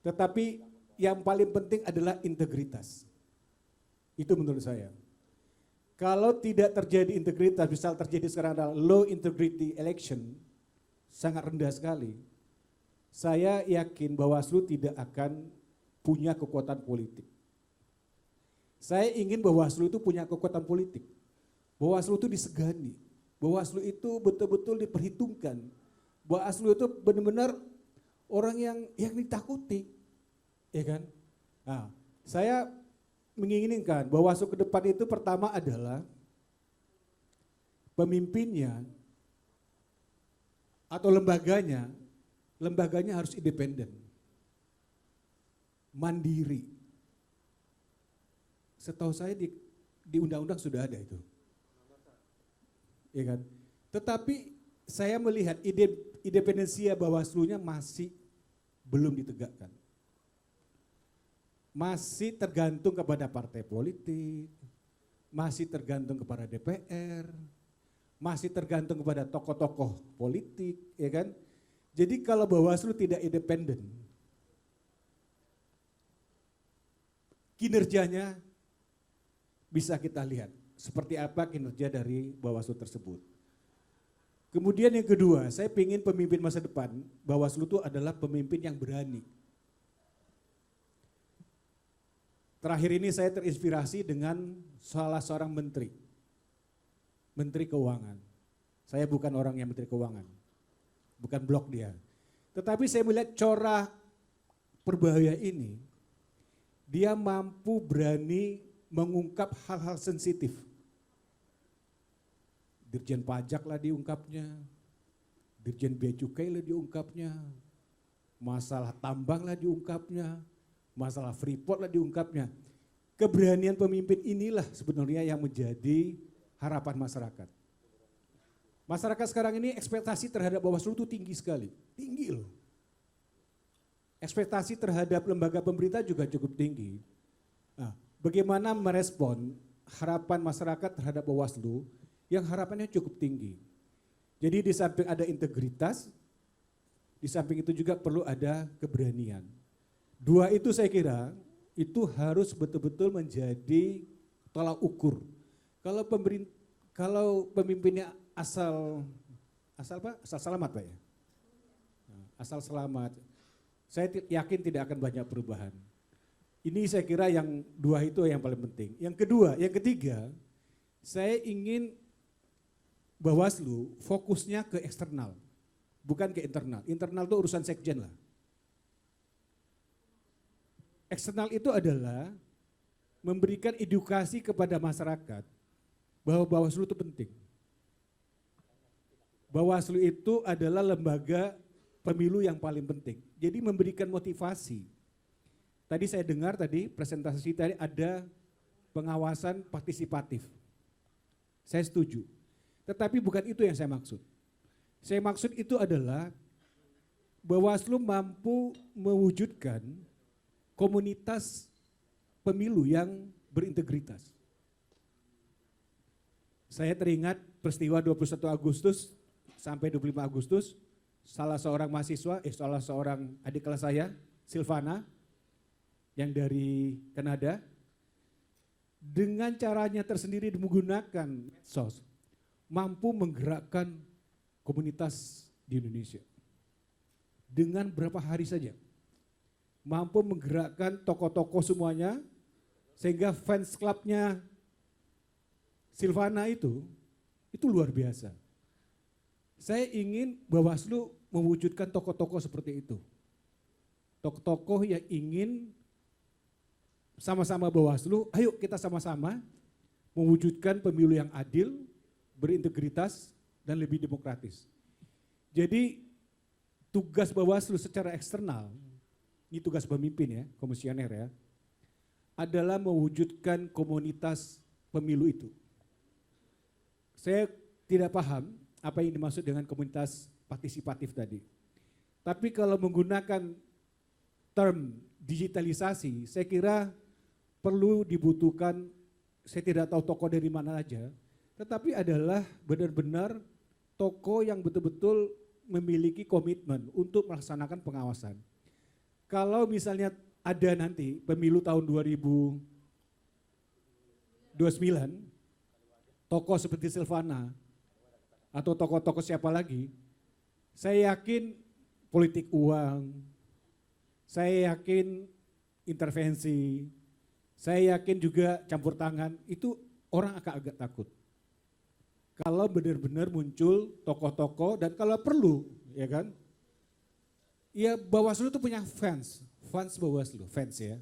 tetapi yang paling penting adalah integritas. Itu menurut saya. Kalau tidak terjadi integritas, misal terjadi sekarang adalah low integrity election, sangat rendah sekali. Saya yakin Bawaslu tidak akan punya kekuatan politik. Saya ingin Bawaslu itu punya kekuatan politik. Bawaslu itu disegani. Bawaslu itu betul-betul diperhitungkan. Bawaslu itu benar-benar orang yang ditakuti. Ya kan? Nah, saya menginginkan Bawaslu ke depan itu pertama adalah pemimpinnya atau lembaganya harus independen, mandiri. Setahu saya di undang-undang sudah ada itu. Ya kan? Tetapi saya melihat independensia Bawaslu-nya masih belum ditegakkan. Masih tergantung kepada partai politik, masih tergantung kepada DPR, masih tergantung kepada tokoh-tokoh politik, ya kan? Jadi kalau Bawaslu tidak independen, kinerjanya bisa kita lihat seperti apa kinerja dari Bawaslu tersebut. Kemudian yang kedua, saya ingin pemimpin masa depan Bawaslu itu adalah pemimpin yang berani. Terakhir ini saya terinspirasi dengan salah seorang menteri keuangan. Saya bukan orang yang menteri keuangan, bukan blok dia. Tetapi saya melihat corak Perbahaya ini, dia mampu berani mengungkap hal-hal sensitif. Dirjen pajak lah diungkapnya, Dirjen Bea Cukai lah diungkapnya, masalah tambang lah diungkapnya, masalah Freeport lah diungkapnya. Keberanian pemimpin inilah sebenarnya yang menjadi harapan masyarakat. Masyarakat sekarang ini ekspektasi terhadap Bawaslu itu tinggi sekali, tinggi loh. Ekspektasi terhadap lembaga pemerintah juga cukup tinggi. Nah, bagaimana merespon harapan masyarakat terhadap Bawaslu yang harapannya cukup tinggi. Jadi di samping ada integritas, di samping itu juga perlu ada keberanian. Dua itu saya kira itu harus betul-betul menjadi tolak ukur. Kalau pemimpinnya asal selamat Pak ya. Asal selamat. Saya yakin tidak akan banyak perubahan. Ini saya kira yang dua itu yang paling penting. Yang ketiga, saya ingin Bawaslu fokusnya ke eksternal, bukan ke internal. Internal itu urusan sekjen lah. Eksternal itu adalah memberikan edukasi kepada masyarakat bahwa Bawaslu itu penting. Bawaslu itu adalah lembaga pemilu yang paling penting. Jadi memberikan motivasi. Tadi saya dengar presentasi tadi ada pengawasan partisipatif. Saya setuju. Tetapi bukan itu yang saya maksud. Saya maksud itu adalah Bawaslu mampu mewujudkan komunitas pemilu yang berintegritas. Saya teringat peristiwa 21 Agustus sampai 25 Agustus, salah seorang adik kelas saya, Silvana, yang dari Kanada, dengan caranya tersendiri menggunakan medsos, mampu menggerakkan komunitas di Indonesia. Dengan berapa hari saja. Mampu menggerakkan tokoh-tokoh semuanya, sehingga fans clubnya Silvana itu luar biasa. Saya ingin Bawaslu mewujudkan tokoh-tokoh seperti itu. Tokoh-tokoh yang ingin sama-sama Bawaslu, ayo kita sama-sama mewujudkan pemilu yang adil, berintegritas, dan lebih demokratis. Jadi tugas Bawaslu secara eksternal, ini tugas pemimpin ya, komisioner ya, adalah mewujudkan komunitas pemilu itu. Saya tidak paham apa yang dimaksud dengan komunitas partisipatif tadi. Tapi kalau menggunakan term digitalisasi, saya kira perlu dibutuhkan, saya tidak tahu tokoh dari mana aja, tetapi adalah benar-benar tokoh yang betul-betul memiliki komitmen untuk melaksanakan pengawasan. Kalau misalnya ada nanti pemilu tahun 2029, tokoh seperti Silvana atau tokoh-tokoh siapa lagi, saya yakin politik uang, saya yakin intervensi, saya yakin juga campur tangan, itu orang akan agak takut. Kalau benar-benar muncul tokoh-tokoh dan kalau perlu, ya kan? Ya Bawaslu itu punya fans Bawaslu, fans ya.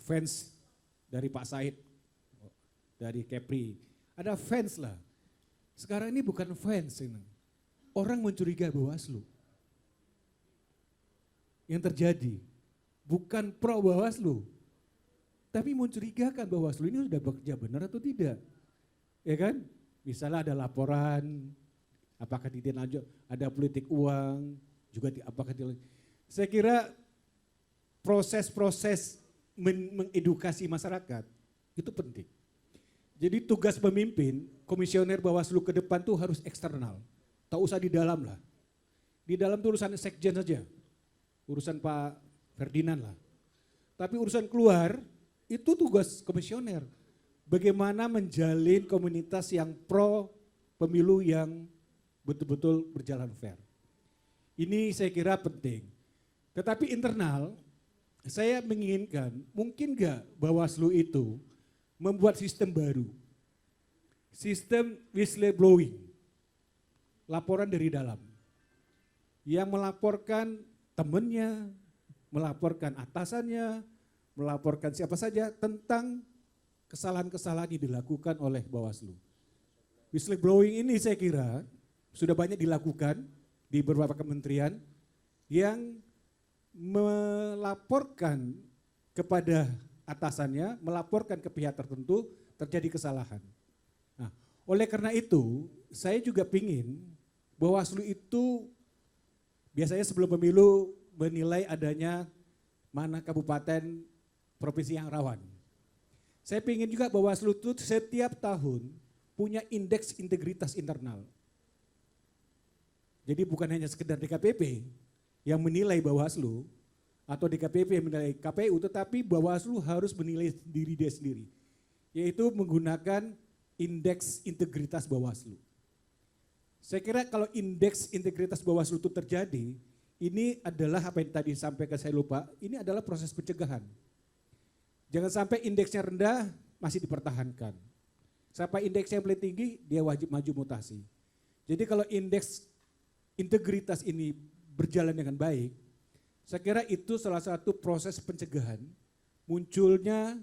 Fans dari Pak Said, dari Kepri, ada fans lah. Sekarang ini bukan fans ini. Orang mencurigai Bawaslu. Yang terjadi bukan pro Bawaslu, tapi mencurigakan Bawaslu ini sudah bekerja benar atau tidak. Ya kan? Misalnya ada laporan, apakah ditindaklanjuti, ada politik uang, juga apakah ditindaklanjuti. Saya kira proses-proses mengedukasi masyarakat itu penting. Jadi tugas pemimpin, komisioner Bawaslu ke depan tuh harus eksternal. Tak usah di dalam lah. Di dalam tuh urusan sekjen saja. Urusan Pak Ferdinand lah. Tapi urusan keluar itu tugas komisioner. Bagaimana menjalin komunitas yang pro pemilu yang betul-betul berjalan fair. Ini saya kira penting. Tetapi internal, saya menginginkan mungkin nggak Bawaslu itu membuat sistem baru. Sistem whistleblowing, laporan dari dalam. Yang melaporkan temannya, melaporkan atasannya, melaporkan siapa saja tentang kesalahan-kesalahan yang dilakukan oleh Bawaslu. Whistleblowing ini saya kira sudah banyak dilakukan di beberapa kementerian yang melaporkan kepada atasannya, melaporkan ke pihak tertentu terjadi kesalahan. Nah, oleh karena itu, saya juga ingin Bawaslu itu biasanya sebelum pemilu menilai adanya mana kabupaten provinsi yang rawan. Saya ingin juga Bawaslu itu setiap tahun punya indeks integritas internal. Jadi bukan hanya sekedar DKPP yang menilai Bawaslu, atau DKPP yang menilai KPU, tetapi Bawaslu harus menilai diri dia sendiri, yaitu menggunakan indeks integritas Bawaslu. Saya kira kalau indeks integritas Bawaslu itu terjadi, ini adalah apa yang tadi disampaikan saya lupa, ini adalah proses pencegahan. Jangan sampai indeksnya rendah masih dipertahankan. Sampai indeksnya yang paling tinggi, dia wajib maju mutasi. Jadi kalau indeks integritas ini berjalan dengan baik, saya kira itu salah satu proses pencegahan munculnya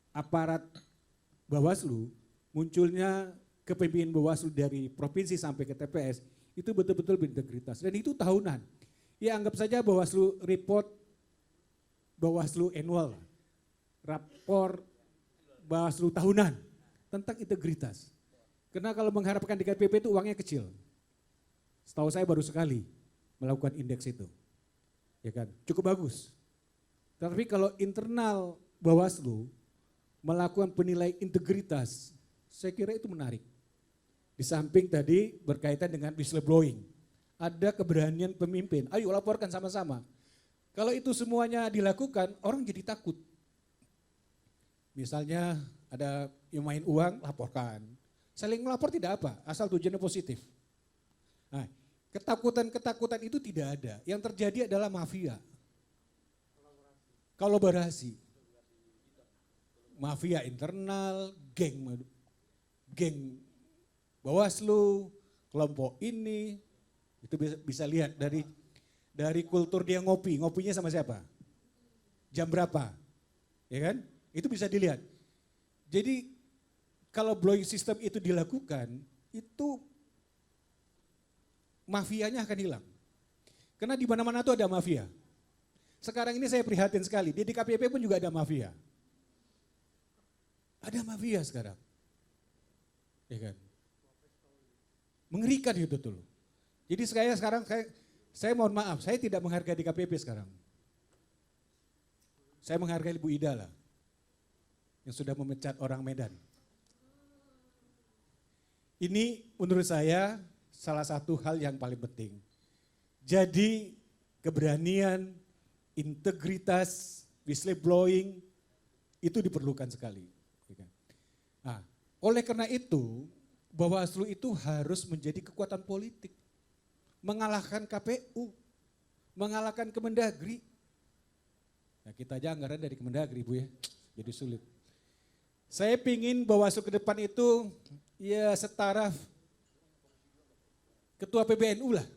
aparat Bawaslu, munculnya kepemimpinan Bawaslu dari provinsi sampai ke TPS, itu betul-betul berintegritas. Dan itu tahunan. Ya anggap saja Bawaslu report, Bawaslu annual, rapor Bawaslu tahunan tentang integritas. Karena kalau mengharapkan DKPP itu uangnya kecil. Setahu saya baru sekali melakukan indeks itu. Ya kan, cukup bagus. Tapi kalau internal Bawaslu melakukan penilaian integritas, saya kira itu menarik. Di samping tadi berkaitan dengan whistleblowing, ada keberanian pemimpin, ayo laporkan sama-sama. Kalau itu semuanya dilakukan, orang jadi takut. Misalnya ada yang main uang, laporkan. Saling melapor tidak apa, asal tujuannya positif. Nah, ketakutan-ketakutan itu tidak ada. Yang terjadi adalah mafia. Kolaborasi. Mafia internal, geng Bawaslu, kelompok ini, itu bisa lihat dari kultur dia ngopinya sama siapa? Jam berapa? Ya kan? Itu bisa dilihat. Jadi kalau blowing system itu dilakukan, itu mafianya akan hilang. Karena di mana-mana itu ada mafia. Sekarang ini saya prihatin sekali, di DKPP pun juga ada mafia. Ada mafia sekarang. Ya kan? Mengerikan itu tuh. Jadi saya mohon maaf, saya tidak menghargai DKPP sekarang. Saya menghargai Ibu Ida lah, yang sudah memecat orang Medan. Ini menurut saya salah satu hal yang paling penting. Jadi keberanian, integritas, whistleblowing itu diperlukan sekali. Nah, oleh karena itu Bawaslu itu harus menjadi kekuatan politik. Mengalahkan KPU, mengalahkan Kemendagri. Nah, kita aja anggaran dari Kemendagri Bu ya, jadi sulit. Saya pingin Bawaslu ke depan itu ya setara ketua PBNU lah,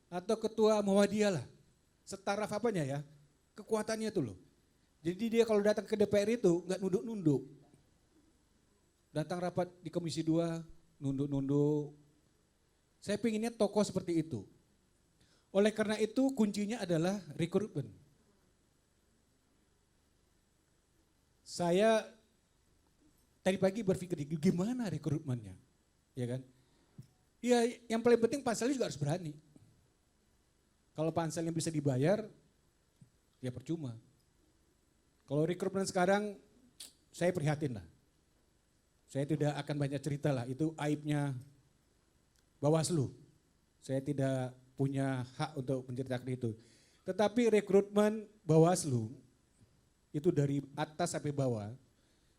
atau ketua Muhammadiyah lah, setara apanya ya, kekuatannya itu loh. Jadi dia kalau datang ke DPR itu nggak nunduk-nunduk. Datang rapat di Komisi 2, nunduk-nunduk. Saya pinginnya tokoh seperti itu. Oleh karena itu kuncinya adalah rekrutmen. Saya tadi pagi berpikir gimana rekrutmennya, ya kan? Ya yang paling penting panselnya juga harus berani. Kalau panselnya bisa dibayar, ya percuma. Kalau rekrutmen sekarang saya prihatin lah. Saya tidak akan banyak cerita lah, itu aibnya Bawaslu. Saya tidak punya hak untuk menceritakan itu. Tetapi rekrutmen Bawaslu itu dari atas sampai bawah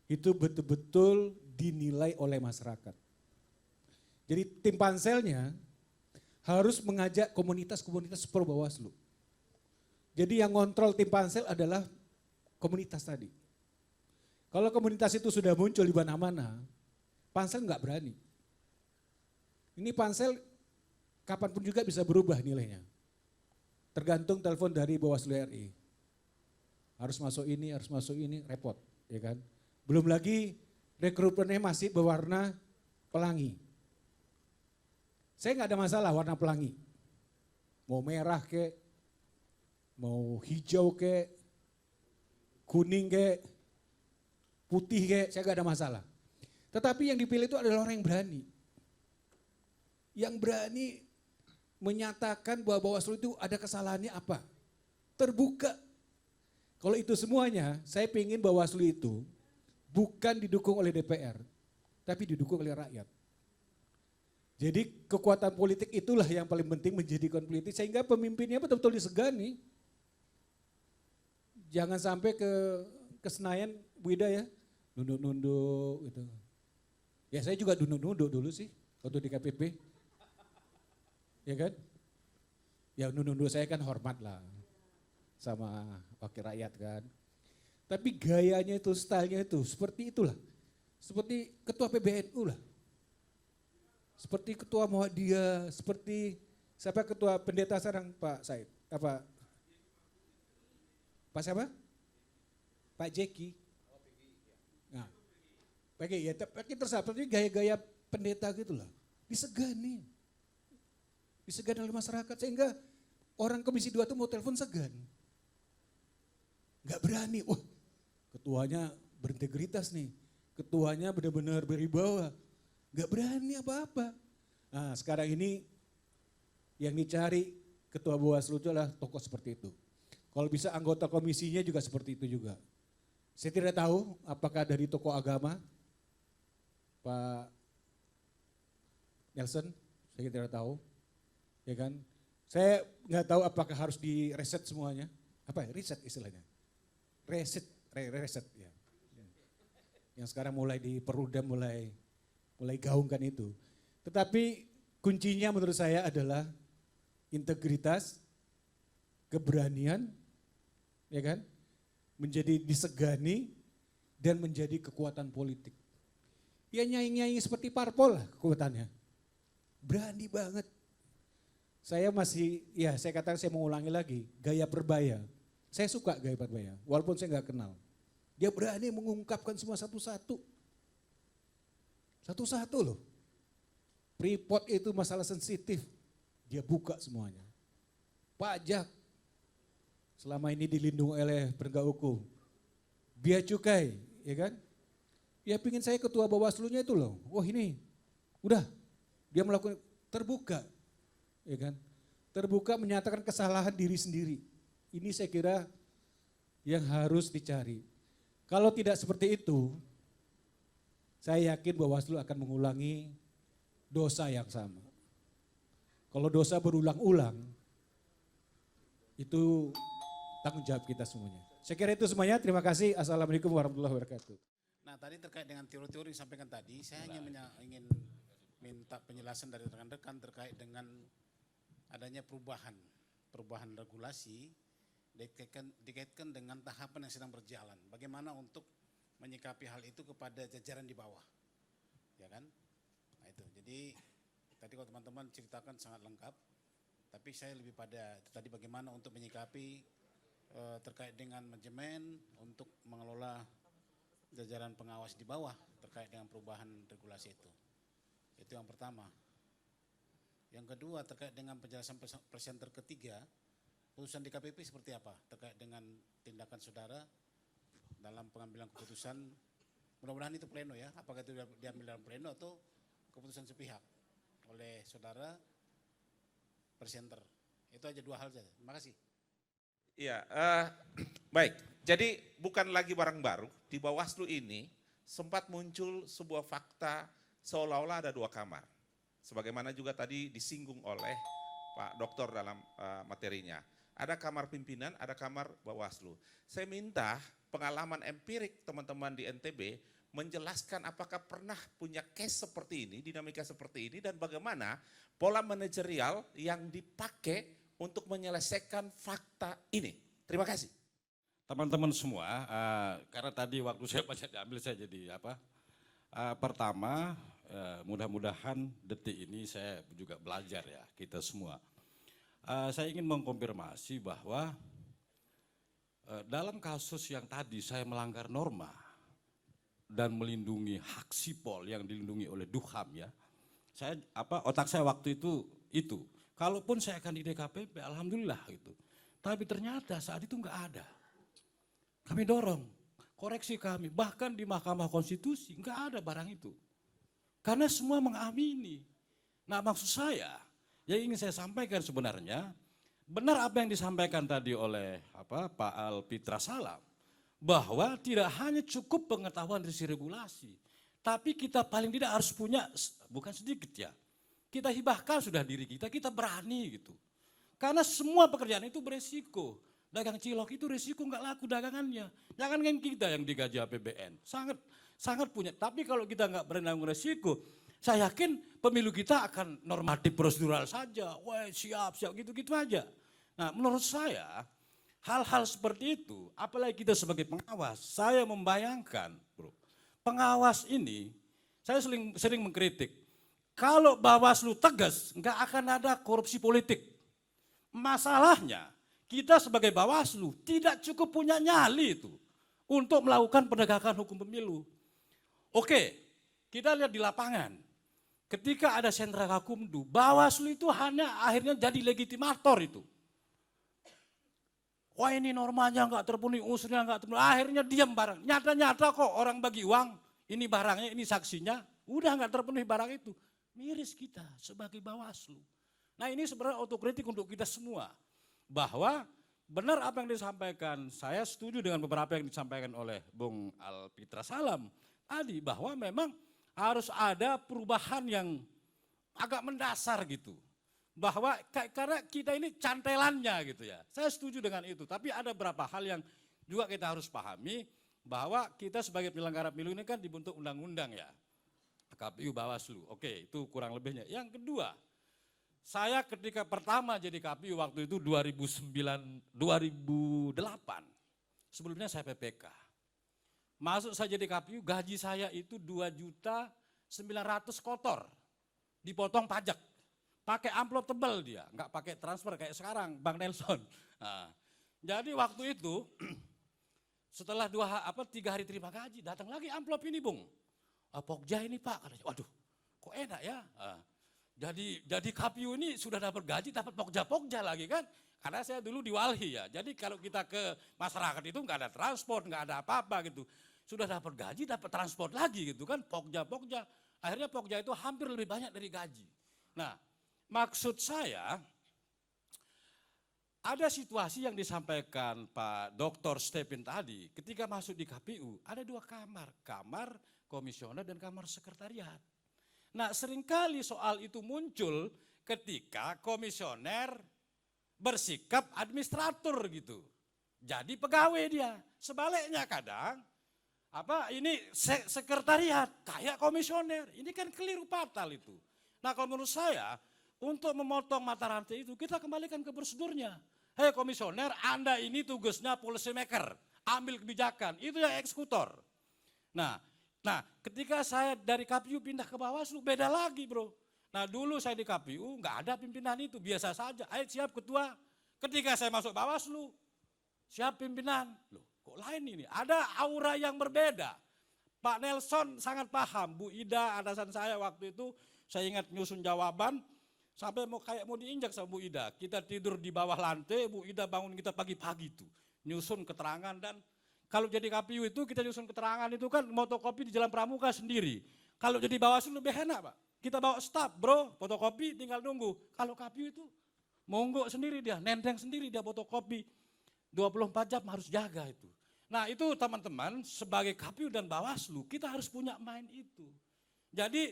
itu betul-betul dinilai oleh masyarakat. Jadi tim panselnya harus mengajak komunitas-komunitas pro Bawaslu. Jadi yang ngontrol tim pansel adalah komunitas tadi. Kalau komunitas itu sudah muncul di mana-mana, pansel nggak berani. Ini pansel kapanpun juga bisa berubah nilainya. Tergantung telepon dari Bawaslu RI. Harus masuk ini, repot, ya kan? Belum lagi rekrutmennya masih berwarna pelangi. Saya nggak ada masalah warna pelangi. Mau merah kek, mau hijau kek, kuning kek, putih kek, saya nggak ada masalah. Tetapi yang dipilih itu adalah orang yang berani. Yang berani menyatakan bahwa Bawaslu itu ada kesalahannya apa. Terbuka. Kalau itu semuanya, saya ingin Bawaslu itu bukan didukung oleh DPR, tapi didukung oleh rakyat. Jadi kekuatan politik itulah yang paling penting menjadikan politik, sehingga pemimpinnya betul-betul disegani. Jangan sampai ke Senayan, Bu Ida ya, nunduk-nunduk gitu. Ya saya juga nunduk-nunduk dulu sih, waktu di KPP. Ya kan? Ya nunduk-nunduk saya kan hormat lah sama wakil rakyat kan. Tapi gayanya itu, stylenya itu, seperti itulah. Seperti ketua PBNU lah. Seperti ketua Muhammadiyah, seperti siapa ketua pendeta sekarang Pak Said? Apa? Pak siapa? Pak Jeki. Nah, Pak ya, tapi seperti gaya-gaya pendeta gitu lah. Disegani. Disegani oleh masyarakat sehingga orang Komisi 2 itu mau telepon segan. Gak berani, wah ketuanya berintegritas nih, ketuanya benar-benar berwibawa, gak berani apa-apa. Nah sekarang ini yang dicari ketua Bawaslu itu adalah tokoh seperti itu. Kalau bisa anggota komisinya juga seperti itu juga. Saya tidak tahu apakah dari tokoh agama, Pak Nelson, saya tidak tahu, ya kan. Saya nggak tahu apakah harus direset semuanya, apa ya, reset istilahnya. Reset ya. Yang sekarang mulai diperudam, mulai gaungkan itu. Tetapi kuncinya menurut saya adalah integritas, keberanian, ya kan? Menjadi disegani dan menjadi kekuatan politik. Ya nyanyi-nyanyi seperti parpol lah kekuatannya. Berani banget. Saya masih, ya saya katakan saya mau ulangi lagi, gaya Perbaya. Saya suka gaya Perbaya, walaupun saya nggak kenal. Dia berani mengungkapkan semua satu-satu. Satu-satu loh. Freeport itu masalah sensitif, dia buka semuanya. Pajak, selama ini dilindungi oleh penegak hukum. Biaya cukai, ya kan? Ya pingin saya ketua Bawaslu-nya itu loh, wah ini udah dia melakukan terbuka, ya kan? Terbuka menyatakan kesalahan diri sendiri. Ini saya kira yang harus dicari. Kalau tidak seperti itu, saya yakin Bawaslu akan mengulangi dosa yang sama. Kalau dosa berulang-ulang, itu tanggung jawab kita semuanya. Saya kira itu semuanya, terima kasih. Assalamualaikum warahmatullahi wabarakatuh. Nah tadi terkait dengan teori-teori yang disampaikan tadi, saya hanya ingin minta penjelasan dari rekan-rekan terkait dengan adanya perubahan regulasi dikaitkan dengan tahapan yang sedang berjalan. Bagaimana untuk menyikapi hal itu kepada jajaran di bawah, ya kan? Nah itu, jadi tadi kalau teman-teman ceritakan sangat lengkap, tapi saya lebih pada itu tadi bagaimana untuk menyikapi terkait dengan manajemen untuk mengelola jajaran pengawas di bawah terkait dengan perubahan regulasi itu. Itu yang pertama. Yang kedua terkait dengan penjelasan presenter ketiga, putusan DKPP seperti apa terkait dengan tindakan saudara dalam pengambilan keputusan. Mudah-mudahan itu pleno ya, apakah itu diambil dalam pleno atau keputusan sepihak oleh saudara presenter. Itu aja dua hal saja. Terima kasih. Iya, baik. Jadi bukan lagi barang baru di Bawaslu ini sempat muncul sebuah fakta seolah-olah ada 2 kamar. Sebagaimana juga tadi disinggung oleh Pak Doktor dalam materinya. Ada kamar pimpinan, ada kamar Bawaslu. Saya minta pengalaman empirik teman-teman di NTB menjelaskan apakah pernah punya case seperti ini, dinamika seperti ini, dan bagaimana pola manajerial yang dipakai untuk menyelesaikan fakta ini. Terima kasih. Teman-teman semua, karena tadi waktu saya banyak diambil, saya jadi apa? Pertama, mudah-mudahan detik ini saya juga belajar ya, kita semua. Saya ingin mengkonfirmasi bahwa dalam kasus yang tadi saya melanggar norma dan melindungi hak sipol yang dilindungi oleh Duham ya. Saya otak saya waktu itu. Kalaupun saya akan di DKPP, alhamdulillah gitu. Tapi ternyata saat itu enggak ada. Kami dorong, koreksi kami, bahkan di Mahkamah Konstitusi enggak ada barang itu. Karena semua mengamini. Nah, maksud saya yang ingin saya sampaikan sebenarnya, benar apa yang disampaikan tadi oleh Pak Alpitra Salam, bahwa tidak hanya cukup pengetahuan dari regulasi, tapi kita paling tidak harus punya, bukan sedikit ya, kita hibahkan sudah diri kita, kita berani gitu. Karena semua pekerjaan itu beresiko. Dagang cilok itu resiko nggak laku dagangannya. Jangan kan kita yang digaji APBN, sangat punya. Tapi kalau kita nggak berani nanggung resiko, saya yakin pemilu kita akan normatif prosedural saja. Wah siap gitu-gitu aja. Nah menurut saya, hal-hal seperti itu, apalagi kita sebagai pengawas, saya membayangkan, bro, pengawas ini, saya sering mengkritik, kalau Bawaslu tegas, nggak akan ada korupsi politik. Masalahnya, kita sebagai Bawaslu tidak cukup punya nyali itu untuk melakukan penegakan hukum pemilu. Oke, kita lihat di lapangan, ketika ada sentra Gakumdu, Bawaslu itu hanya akhirnya jadi legitimator itu. Wah ini normanya nggak terpenuhi, unsurnya nggak terpenuhi, akhirnya diam barang. Nyata-nyata kok orang bagi uang, ini barangnya, ini saksinya, udah nggak terpenuhi barang itu. Miris kita sebagai Bawaslu. Nah ini sebenarnya otokritik untuk kita semua. Bahwa benar apa yang disampaikan, saya setuju dengan beberapa yang disampaikan oleh Bung Alpitra Salam tadi, bahwa memang harus ada perubahan yang agak mendasar gitu. Bahwa karena kita ini cantelannya gitu ya. Saya setuju dengan itu, tapi ada beberapa hal yang juga kita harus pahami bahwa kita sebagai penyelenggara pemilu ini kan dibentuk undang-undang ya. KPU Bawaslu. Oke, itu kurang lebihnya. Yang kedua, saya ketika pertama jadi KPU waktu itu 2008. Sebelumnya saya PPK. Masuk saya jadi KPU, gaji saya itu 2.900.000 kotor. Dipotong pajak. Pakai amplop tebal dia, nggak pakai transfer kayak sekarang, Bang Nelson. Nah, jadi waktu itu setelah 3 hari terima gaji, datang lagi amplop ini Bung. Pokja ini Pak, katanya, waduh kok enak ya. Jadi KPU ini sudah dapat gaji, dapat pokja lagi kan. Karena saya dulu di Walhi ya, jadi kalau kita ke masyarakat itu nggak ada transport, nggak ada apa-apa gitu. Sudah dapat gaji, dapat transport lagi gitu kan, pokja. Akhirnya pokja itu hampir lebih banyak dari gaji. Nah, maksud saya, ada situasi yang disampaikan Pak Dr. Stephen tadi, ketika masuk di KPU, ada 2 kamar, kamar komisioner dan kamar sekretariat. Nah seringkali soal itu muncul ketika komisioner bersikap administrator gitu. Jadi pegawai dia, sebaliknya kadang, ini sekretariat kayak komisioner, ini kan keliru fatal itu. Nah kalau menurut saya, untuk memotong mata rantai itu, kita kembalikan ke prosedurnya. Hei komisioner, Anda ini tugasnya policy maker, ambil kebijakan, itu yang eksekutor. Nah ketika saya dari KPU pindah ke Bawaslu, beda lagi bro. Nah dulu saya di KPU, nggak ada pimpinan itu, biasa saja. Ayo siap ketua, ketika saya masuk Bawaslu, siap pimpinan. Loh kok lain ini, ada aura yang berbeda. Pak Nelson sangat paham, Bu Ida atasan saya waktu itu, saya ingat nyusun jawaban, sampai mau diinjak sama Bu Ida. Kita tidur di bawah lantai, Bu Ida bangun kita pagi-pagi tuh. Nyusun keterangan dan kalau jadi KPU itu kita nyusun keterangan itu kan fotokopi di Jalan Pramuka sendiri. Kalau jadi Bawaslu lebih enak Pak. Kita bawa staf bro, fotokopi tinggal nunggu. Kalau KPU itu monggo sendiri dia, nenteng sendiri dia fotokopi. 24 jam harus jaga itu. Nah itu teman-teman sebagai KPU dan Bawaslu kita harus punya main itu. Jadi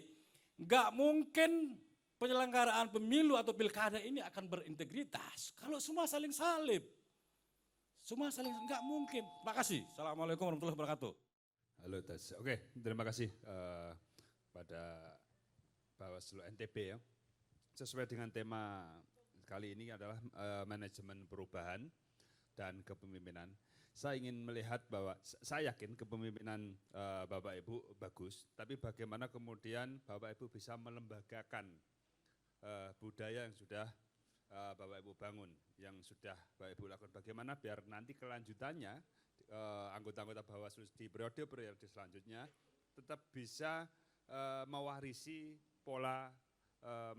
nggak mungkin penyelenggaraan pemilu atau pilkada ini akan berintegritas kalau semua saling salib. Semua saling, nggak mungkin. Terima kasih. Assalamualaikum warahmatullahi wabarakatuh. Halo tes. Oke, terima kasih pada Bawaslu NTB ya. Sesuai dengan tema kali ini adalah manajemen perubahan dan kepemimpinan. Saya ingin melihat bahwa saya yakin kepemimpinan Bapak Ibu bagus, tapi bagaimana kemudian Bapak Ibu bisa melembagakan budaya yang sudah Bapak Ibu bangun, yang sudah Bapak Ibu lakukan. Bagaimana biar nanti kelanjutannya anggota-anggota Bawaslu di periode-periode selanjutnya tetap bisa mewarisi pola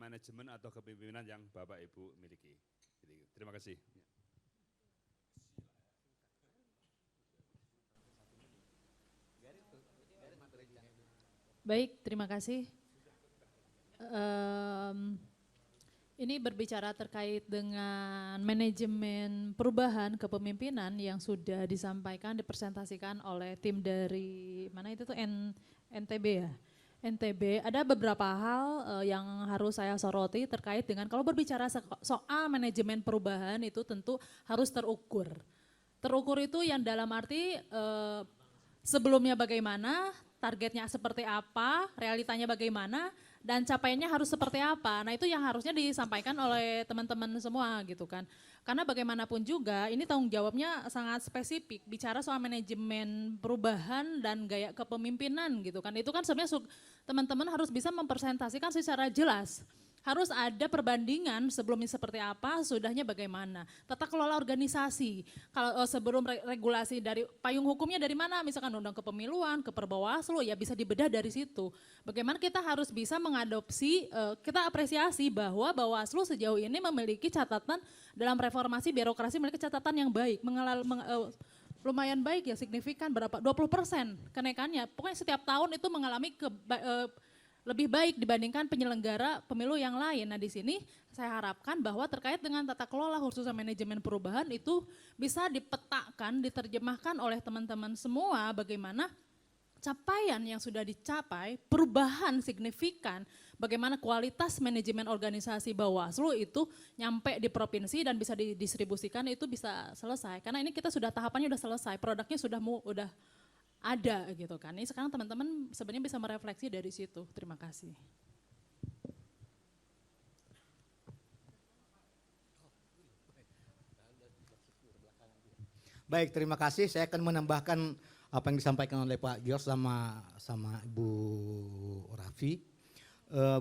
manajemen atau kepemimpinan yang Bapak Ibu miliki. Jadi, terima kasih. Baik, terima kasih. Ini berbicara terkait dengan manajemen perubahan kepemimpinan yang sudah disampaikan, dipresentasikan oleh tim dari mana itu tuh NTB ya. NTB ada beberapa hal yang harus saya soroti terkait dengan kalau berbicara soal manajemen perubahan itu tentu harus terukur. Terukur itu yang dalam arti sebelumnya bagaimana, targetnya seperti apa, realitanya bagaimana, dan capaiannya harus seperti apa. Nah itu yang harusnya disampaikan oleh teman-teman semua gitu kan. Karena bagaimanapun juga ini tanggung jawabnya sangat spesifik, bicara soal manajemen perubahan dan gaya kepemimpinan gitu kan. Itu kan sebenarnya teman-teman harus bisa mempresentasikan secara jelas. Harus ada perbandingan sebelumnya seperti apa, sudahnya bagaimana. Tata kelola organisasi, kalau sebelum regulasi dari payung hukumnya dari mana, misalkan undang kepemiluan, ke Perbawaslu, ya bisa dibedah dari situ. Bagaimana kita harus bisa mengadopsi, kita apresiasi bahwa Bawaslu sejauh ini memiliki catatan dalam reformasi birokrasi, memiliki catatan yang baik, lumayan baik ya, signifikan berapa, 20% kenaikannya. Pokoknya setiap tahun itu mengalami lebih baik dibandingkan penyelenggara pemilu yang lain. Nah di sini saya harapkan bahwa terkait dengan tata kelola khususnya manajemen perubahan itu bisa dipetakan, diterjemahkan oleh teman-teman semua bagaimana capaian yang sudah dicapai, perubahan signifikan, bagaimana kualitas manajemen organisasi Bawaslu itu nyampe di provinsi dan bisa didistribusikan itu bisa selesai. Karena ini kita sudah tahapannya sudah selesai, produknya sudah ada gitu kan. Ini sekarang teman-teman sebenarnya bisa merefleksi dari situ. Terima kasih. Baik, terima kasih. Saya akan menambahkan apa yang disampaikan oleh Pak Gios sama Ibu Raffi.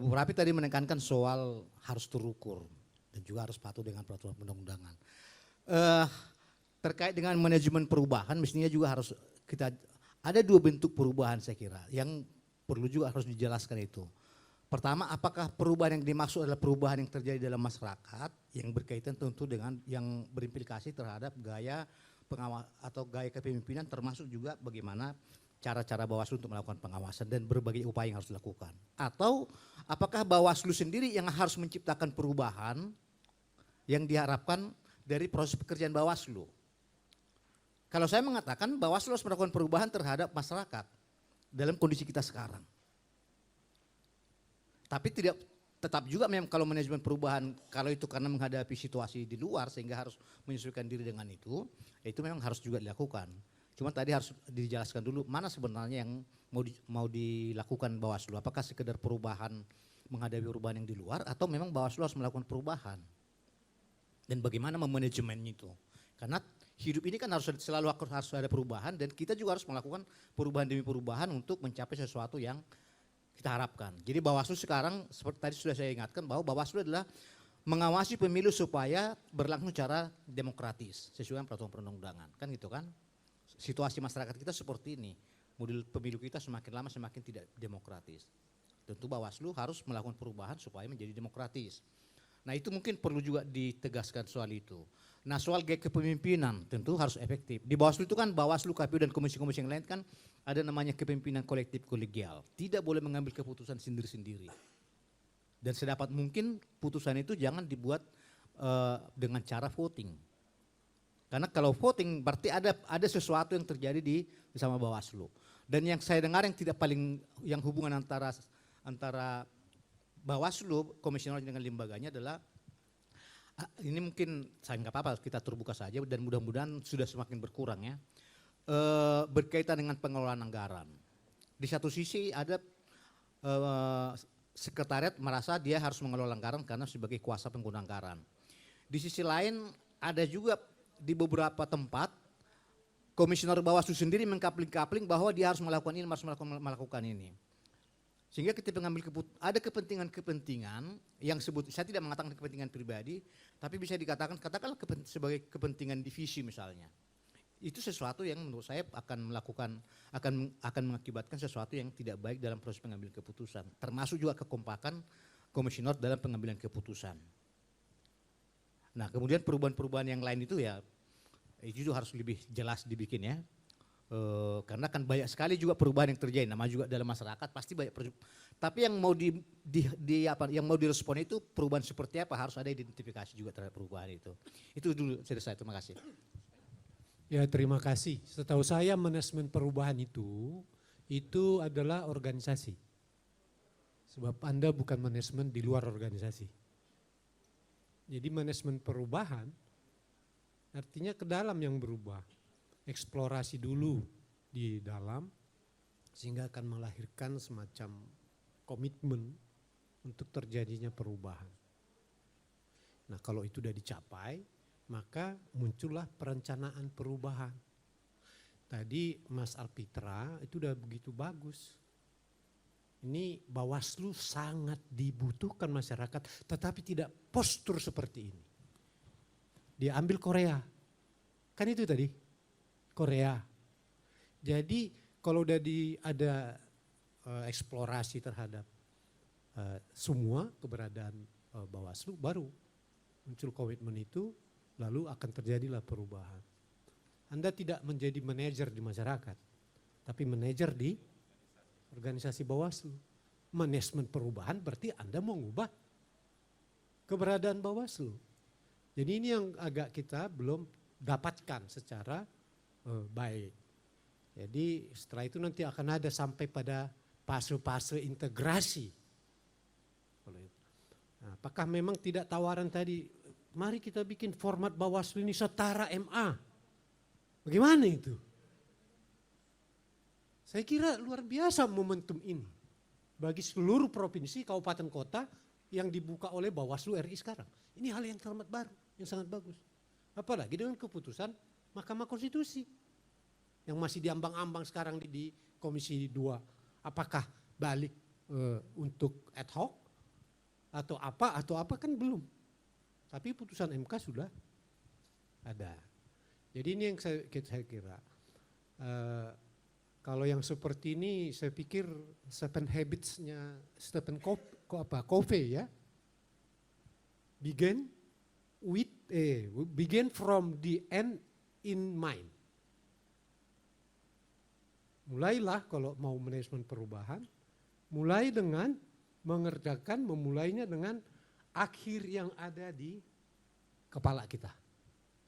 Bu Raffi tadi menekankan soal harus terukur dan juga harus patuh dengan peraturan undang-undangan. Terkait dengan manajemen perubahan, mestinya juga harus kita ada dua bentuk perubahan saya kira yang perlu juga harus dijelaskan itu. Pertama, apakah perubahan yang dimaksud adalah perubahan yang terjadi dalam masyarakat yang berkaitan tentu dengan yang berimplikasi terhadap gaya pengawas atau gaya kepemimpinan, termasuk juga bagaimana cara-cara Bawaslu untuk melakukan pengawasan dan berbagai upaya yang harus dilakukan. Atau apakah Bawaslu sendiri yang harus menciptakan perubahan yang diharapkan dari proses pekerjaan Bawaslu. Kalau saya mengatakan Bawaslu harus melakukan perubahan terhadap masyarakat dalam kondisi kita sekarang. Tapi tetap juga memang kalau manajemen perubahan, kalau itu karena menghadapi situasi di luar sehingga harus menyesuaikan diri dengan itu memang harus juga dilakukan. Cuma tadi harus dijelaskan dulu mana sebenarnya yang mau dilakukan Bawaslu. Apakah sekedar perubahan menghadapi perubahan yang di luar atau memang Bawaslu harus melakukan perubahan. Dan bagaimana memanajemennya itu. Karena hidup ini kan selalu harus ada perubahan dan kita juga harus melakukan perubahan demi perubahan untuk mencapai sesuatu yang kita harapkan. Jadi Bawaslu sekarang seperti tadi sudah saya ingatkan bahwa Bawaslu adalah mengawasi pemilu supaya berlangsung secara demokratis sesuai dengan peraturan perundang-undangan. Kan gitu kan? Situasi masyarakat kita seperti ini. Model pemilu kita semakin lama semakin tidak demokratis. Tentu Bawaslu harus melakukan perubahan supaya menjadi demokratis. Nah itu mungkin perlu juga ditegaskan soal itu. Nah soal gaya kepemimpinan tentu harus efektif. Di Bawaslu itu kan Bawaslu, KPU dan komisi-komisi yang lain kan ada namanya kepemimpinan kolektif kolegial. Tidak boleh mengambil keputusan sendiri-sendiri. Dan sedapat mungkin putusan itu jangan dibuat dengan cara voting. Karena kalau voting berarti ada sesuatu yang terjadi di bersama Bawaslu. Dan yang saya dengar yang hubungan antara Bawaslu, komisioner dengan lembaganya adalah ini mungkin saya nggak apa-apa kita terbuka saja dan mudah-mudahan sudah semakin berkurang ya. Berkaitan dengan pengelolaan anggaran. Di satu sisi ada sekretariat merasa dia harus mengelola anggaran karena sebagai kuasa pengguna anggaran. Di sisi lain ada juga di beberapa tempat komisioner Bawaslu sendiri mengkapling-kapling bahwa dia harus melakukan ini, harus melakukan ini. Sehingga ketika pengambil ada kepentingan-kepentingan yang saya tidak mengatakan kepentingan pribadi, tapi bisa katakanlah sebagai kepentingan divisi misalnya. Itu sesuatu yang menurut saya akan mengakibatkan sesuatu yang tidak baik dalam proses pengambilan keputusan, termasuk juga kekompakan komisioner dalam pengambilan keputusan. Nah, kemudian perubahan-perubahan yang lain itu ya itu juga harus lebih jelas dibikin ya. Karena kan banyak sekali juga perubahan yang terjadi, nama juga dalam masyarakat pasti banyak tapi yang mau yang mau direspon itu perubahan seperti apa, harus ada identifikasi juga terhadap perubahan itu. Itu dulu dari saya, terima kasih. Ya, terima kasih. Setahu saya manajemen perubahan itu adalah organisasi. Sebab Anda bukan manajemen di luar organisasi. Jadi manajemen perubahan artinya ke dalam yang berubah. Eksplorasi dulu di dalam sehingga akan melahirkan semacam komitmen untuk terjadinya perubahan. Nah, kalau itu sudah dicapai, maka muncullah perencanaan perubahan. Tadi Mas Alpitra itu udah begitu bagus. Ini Bawaslu sangat dibutuhkan masyarakat, tetapi tidak postur seperti ini. Dia ambil Korea, kan itu tadi, Korea. Jadi kalau udah ada eksplorasi terhadap semua keberadaan Bawaslu, baru muncul komitmen itu, lalu akan terjadilah perubahan. Anda tidak menjadi manajer di masyarakat, tapi manajer di organisasi Bawaslu. Manajemen perubahan berarti Anda mau mengubah keberadaan Bawaslu. Jadi ini yang agak kita belum dapatkan secara baik. Jadi setelah itu nanti akan ada sampai pada fase-fase integrasi. Nah, apakah memang tidak tawaran tadi, mari kita bikin format Bawaslu ini setara MA. Bagaimana itu? Saya kira luar biasa momentum ini bagi seluruh provinsi, kabupaten, kota yang dibuka oleh Bawaslu RI sekarang. Ini hal yang sangat baru, yang sangat bagus. Apalagi dengan keputusan Mahkamah Konstitusi yang masih diambang-ambang sekarang di Komisi 2. Apakah balik untuk ad hoc atau apa kan belum. Tapi putusan MK sudah ada. Jadi ini yang saya kira. Kalau yang seperti ini saya pikir Stephen Habits-nya Stephen Covey ya. Begin from the end in mind. Mulailah kalau mau manajemen perubahan, mulai dengan memulainya dengan akhir yang ada di kepala kita.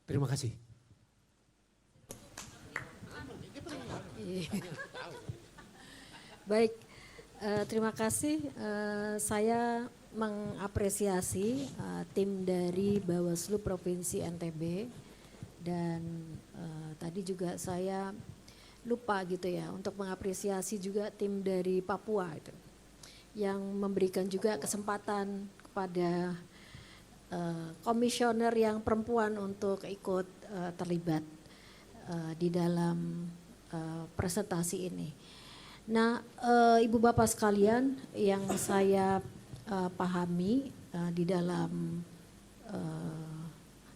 Terima kasih. Baik, terima kasih. Saya mengapresiasi tim dari Bawaslu Provinsi NTB dan tadi juga saya lupa gitu ya untuk mengapresiasi juga tim dari Papua itu yang memberikan juga kesempatan kepada komisioner yang perempuan untuk ikut terlibat di dalam presentasi ini. Nah, Ibu Bapak sekalian, yang saya pahami di dalam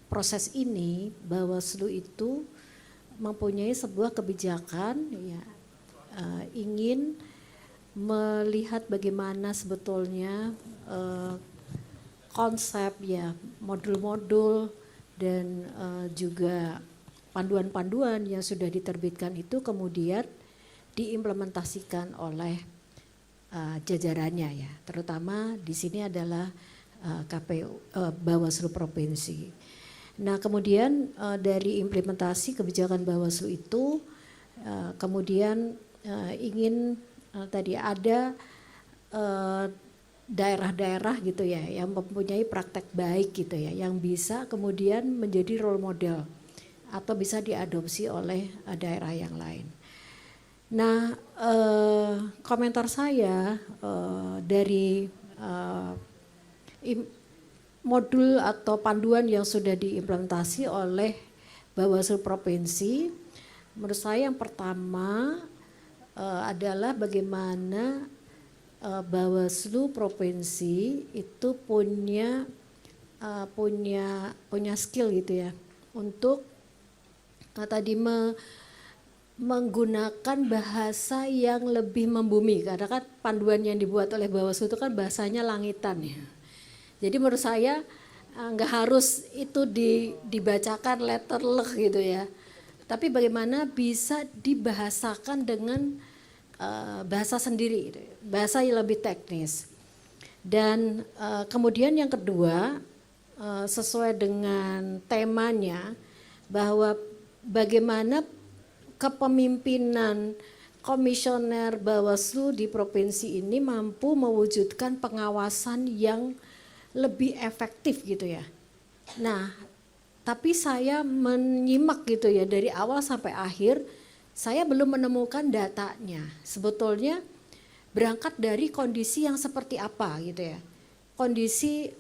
proses ini, Bawaslu itu mempunyai sebuah kebijakan, ya, ingin melihat bagaimana sebetulnya konsep ya modul-modul dan juga panduan-panduan yang sudah diterbitkan itu kemudian diimplementasikan oleh jajarannya ya, terutama di sini adalah KPU Bawaslu Provinsi. Nah kemudian dari implementasi kebijakan Bawaslu itu kemudian ingin tadi ada daerah-daerah gitu ya yang mempunyai praktek baik gitu ya, yang bisa kemudian menjadi role model atau bisa diadopsi oleh daerah yang lain. Nah komentar saya dari modul atau panduan yang sudah diimplementasi oleh Bawaslu Provinsi, menurut saya yang pertama adalah bagaimana Bawaslu Provinsi itu punya skill gitu ya untuk tadi menggunakan bahasa yang lebih membumi, karena kan panduan yang dibuat oleh Bawaslu itu kan bahasanya langitan ya. Jadi menurut saya nggak harus itu dibacakan letterleh gitu ya, tapi bagaimana bisa dibahasakan dengan bahasa sendiri, gitu, bahasa yang lebih teknis. Dan kemudian yang kedua sesuai dengan temanya bahwa bagaimana kepemimpinan komisioner Bawaslu di provinsi ini mampu mewujudkan pengawasan yang lebih efektif gitu ya. Nah, tapi saya menyimak gitu ya dari awal sampai akhir, saya belum menemukan datanya. Sebetulnya berangkat dari kondisi yang seperti apa gitu ya. Kondisi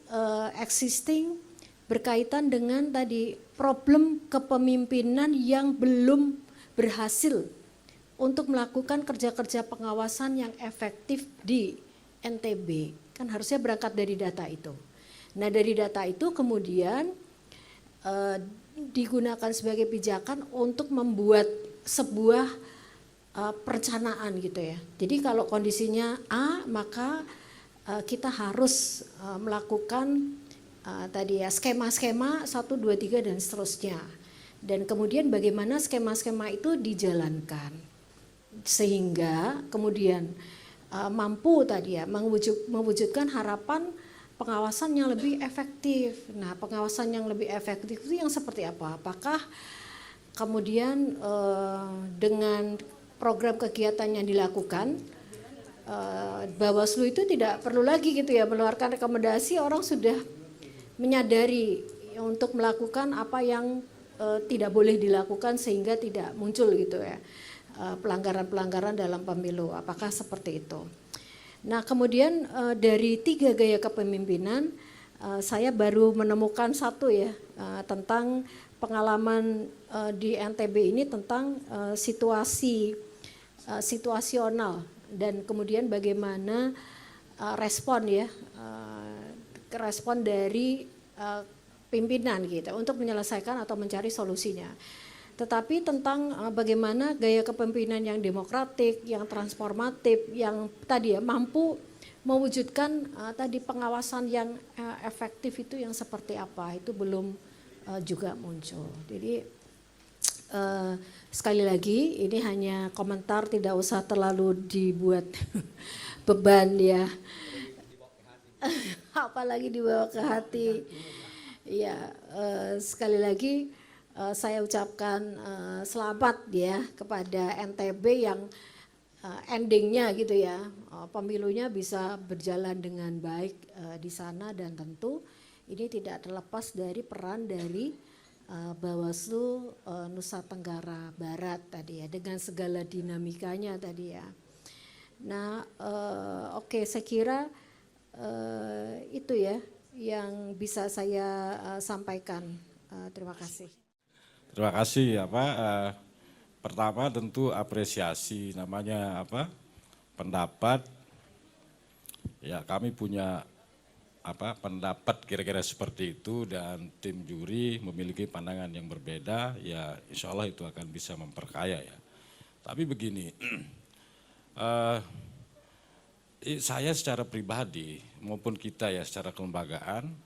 existing berkaitan dengan tadi problem kepemimpinan yang belum berhasil untuk melakukan kerja-kerja pengawasan yang efektif di NTB. Kan harusnya berangkat dari data itu. Nah dari data itu kemudian digunakan sebagai pijakan untuk membuat sebuah perencanaan gitu ya. Jadi kalau kondisinya A, maka kita harus melakukan tadi ya skema-skema 1, 2, 3 dan seterusnya. Dan kemudian bagaimana skema-skema itu dijalankan sehingga kemudian mampu tadi ya mewujudkan harapan pengawasan yang lebih efektif. Nah, pengawasan yang lebih efektif itu yang seperti apa? Apakah kemudian dengan program kegiatan yang dilakukan Bawaslu itu tidak perlu lagi gitu ya mengeluarkan rekomendasi, orang sudah menyadari untuk melakukan apa yang tidak boleh dilakukan sehingga tidak muncul gitu ya pelanggaran-pelanggaran dalam pemilu. Apakah seperti itu? Nah kemudian dari 3 gaya kepemimpinan saya baru menemukan satu ya tentang pengalaman di NTB ini tentang situasional dan kemudian bagaimana respon ya respon dari pimpinan gitu untuk menyelesaikan atau mencari solusinya. Tetapi tentang bagaimana gaya kepemimpinan yang demokratik, yang transformatif, yang tadi ya mampu mewujudkan tadi pengawasan yang efektif itu yang seperti apa, itu belum juga muncul. Jadi sekali lagi ini hanya komentar, tidak usah terlalu dibuat beban ya. Apalagi dibawa ke hati. Ya, sekali lagi saya ucapkan selamat ya kepada NTB yang endingnya gitu ya, pemilunya bisa berjalan dengan baik di sana dan tentu ini tidak terlepas dari peran dari Bawaslu Nusa Tenggara Barat tadi ya dengan segala dinamikanya tadi ya. Nah, oke, saya kira itu ya yang bisa saya sampaikan. Terima kasih. Terima kasih ya Pak. Pertama tentu apresiasi namanya apa pendapat. Ya kami punya apa pendapat kira-kira seperti itu dan tim juri memiliki pandangan yang berbeda. Ya insya Allah itu akan bisa memperkaya ya. Tapi begini, saya secara pribadi maupun kita ya secara kelembagaan.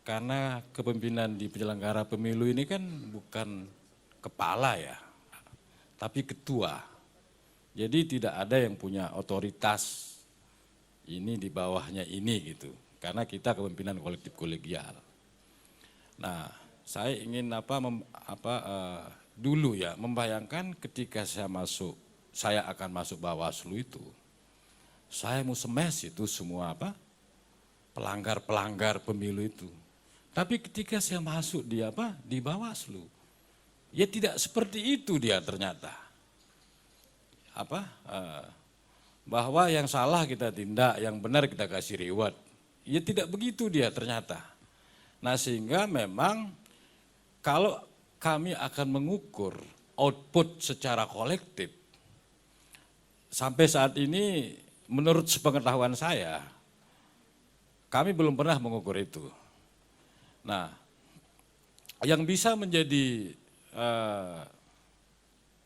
Karena kepemimpinan di penyelenggara pemilu ini kan bukan kepala ya, tapi ketua. Jadi tidak ada yang punya otoritas ini di bawahnya ini gitu. Karena kita kepemimpinan kolektif kolegial. Nah saya ingin dulu ya membayangkan ketika saya akan masuk Bawaslu itu, saya mau semes itu semua pelanggar pemilu itu. Tapi ketika saya masuk di Bawaslu, ya tidak seperti itu dia ternyata. Bahwa yang salah kita tindak, yang benar kita kasih reward. Ya tidak begitu dia ternyata. Nah sehingga memang kalau kami akan mengukur output secara kolektif, sampai saat ini menurut sepengetahuan saya, kami belum pernah mengukur itu. Nah, yang bisa menjadi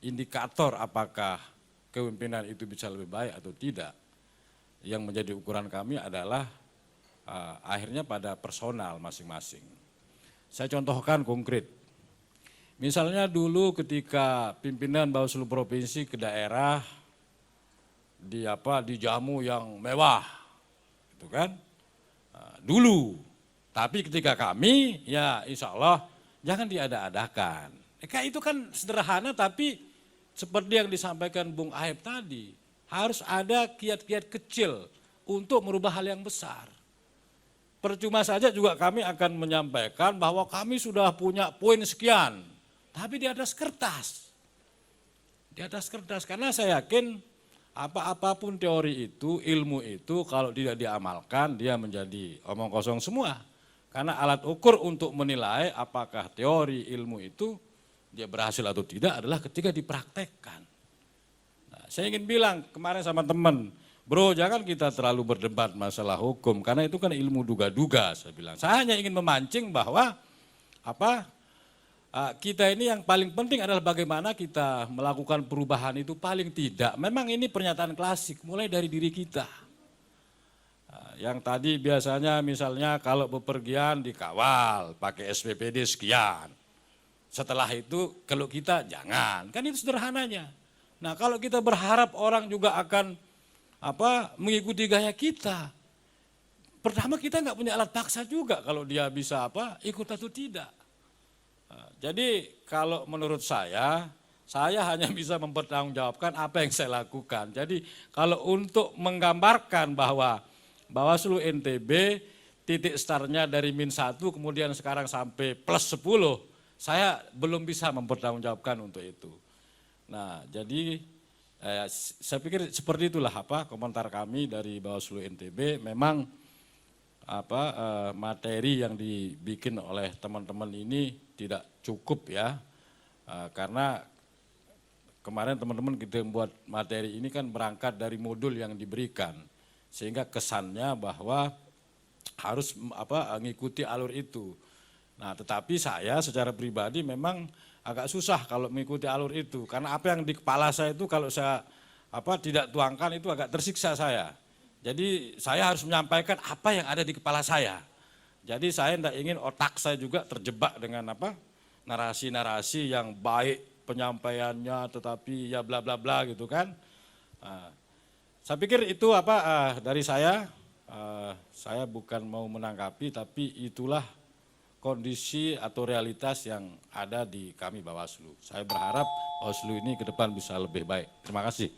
indikator apakah kepemimpinan itu bisa lebih baik atau tidak, yang menjadi ukuran kami adalah akhirnya pada personal masing-masing. Saya contohkan konkret. Misalnya dulu ketika pimpinan Bawaslu provinsi ke daerah dijamu yang mewah, gitu kan? Dulu. Tapi ketika kami, ya insya Allah jangan diada-adakan. Itu kan sederhana, tapi seperti yang disampaikan Bung Aib tadi, harus ada kiat-kiat kecil untuk merubah hal yang besar. Percuma saja juga kami akan menyampaikan bahwa kami sudah punya poin sekian, tapi di atas kertas. Di atas kertas, karena saya yakin apapun teori itu, ilmu itu kalau tidak diamalkan dia menjadi omong kosong semua. Karena alat ukur untuk menilai apakah teori ilmu itu dia berhasil atau tidak adalah ketika dipraktekkan. Nah, saya ingin bilang kemarin sama teman, bro jangan kita terlalu berdebat masalah hukum karena itu kan ilmu duga-duga, saya bilang. Saya hanya ingin memancing bahwa kita ini yang paling penting adalah bagaimana kita melakukan perubahan itu paling tidak. Memang ini pernyataan klasik mulai dari diri kita. Yang tadi biasanya misalnya kalau bepergian dikawal pakai SPPD sekian. Setelah itu kalau kita jangan, kan itu sederhananya. Nah kalau kita berharap orang juga akan mengikuti gaya kita. Pertama kita nggak punya alat paksa juga kalau dia bisa ikut atau tidak. Jadi kalau menurut saya hanya bisa mempertanggungjawabkan apa yang saya lakukan. Jadi kalau untuk menggambarkan bahwa Bawaslu NTB titik startnya dari -1 kemudian sekarang sampai +10, saya belum bisa mempertanggungjawabkan untuk itu. Nah jadi saya pikir seperti itulah komentar kami dari Bawaslu NTB. Memang materi yang dibikin oleh teman-teman ini tidak cukup ya, karena kemarin teman-teman kita membuat materi ini kan berangkat dari modul yang diberikan, sehingga kesannya bahwa harus mengikuti alur itu. Nah tetapi saya secara pribadi memang agak susah kalau mengikuti alur itu, karena apa yang di kepala saya itu kalau saya tidak tuangkan itu agak tersiksa saya. Jadi saya harus menyampaikan apa yang ada di kepala saya. Jadi saya tidak ingin otak saya juga terjebak dengan narasi-narasi yang baik penyampaiannya tetapi ya bla bla bla gitu kan. Saya pikir itu dari saya bukan mau menanggapi, tapi itulah kondisi atau realitas yang ada di kami Bawaslu. Saya berharap Bawaslu ini ke depan bisa lebih baik. Terima kasih.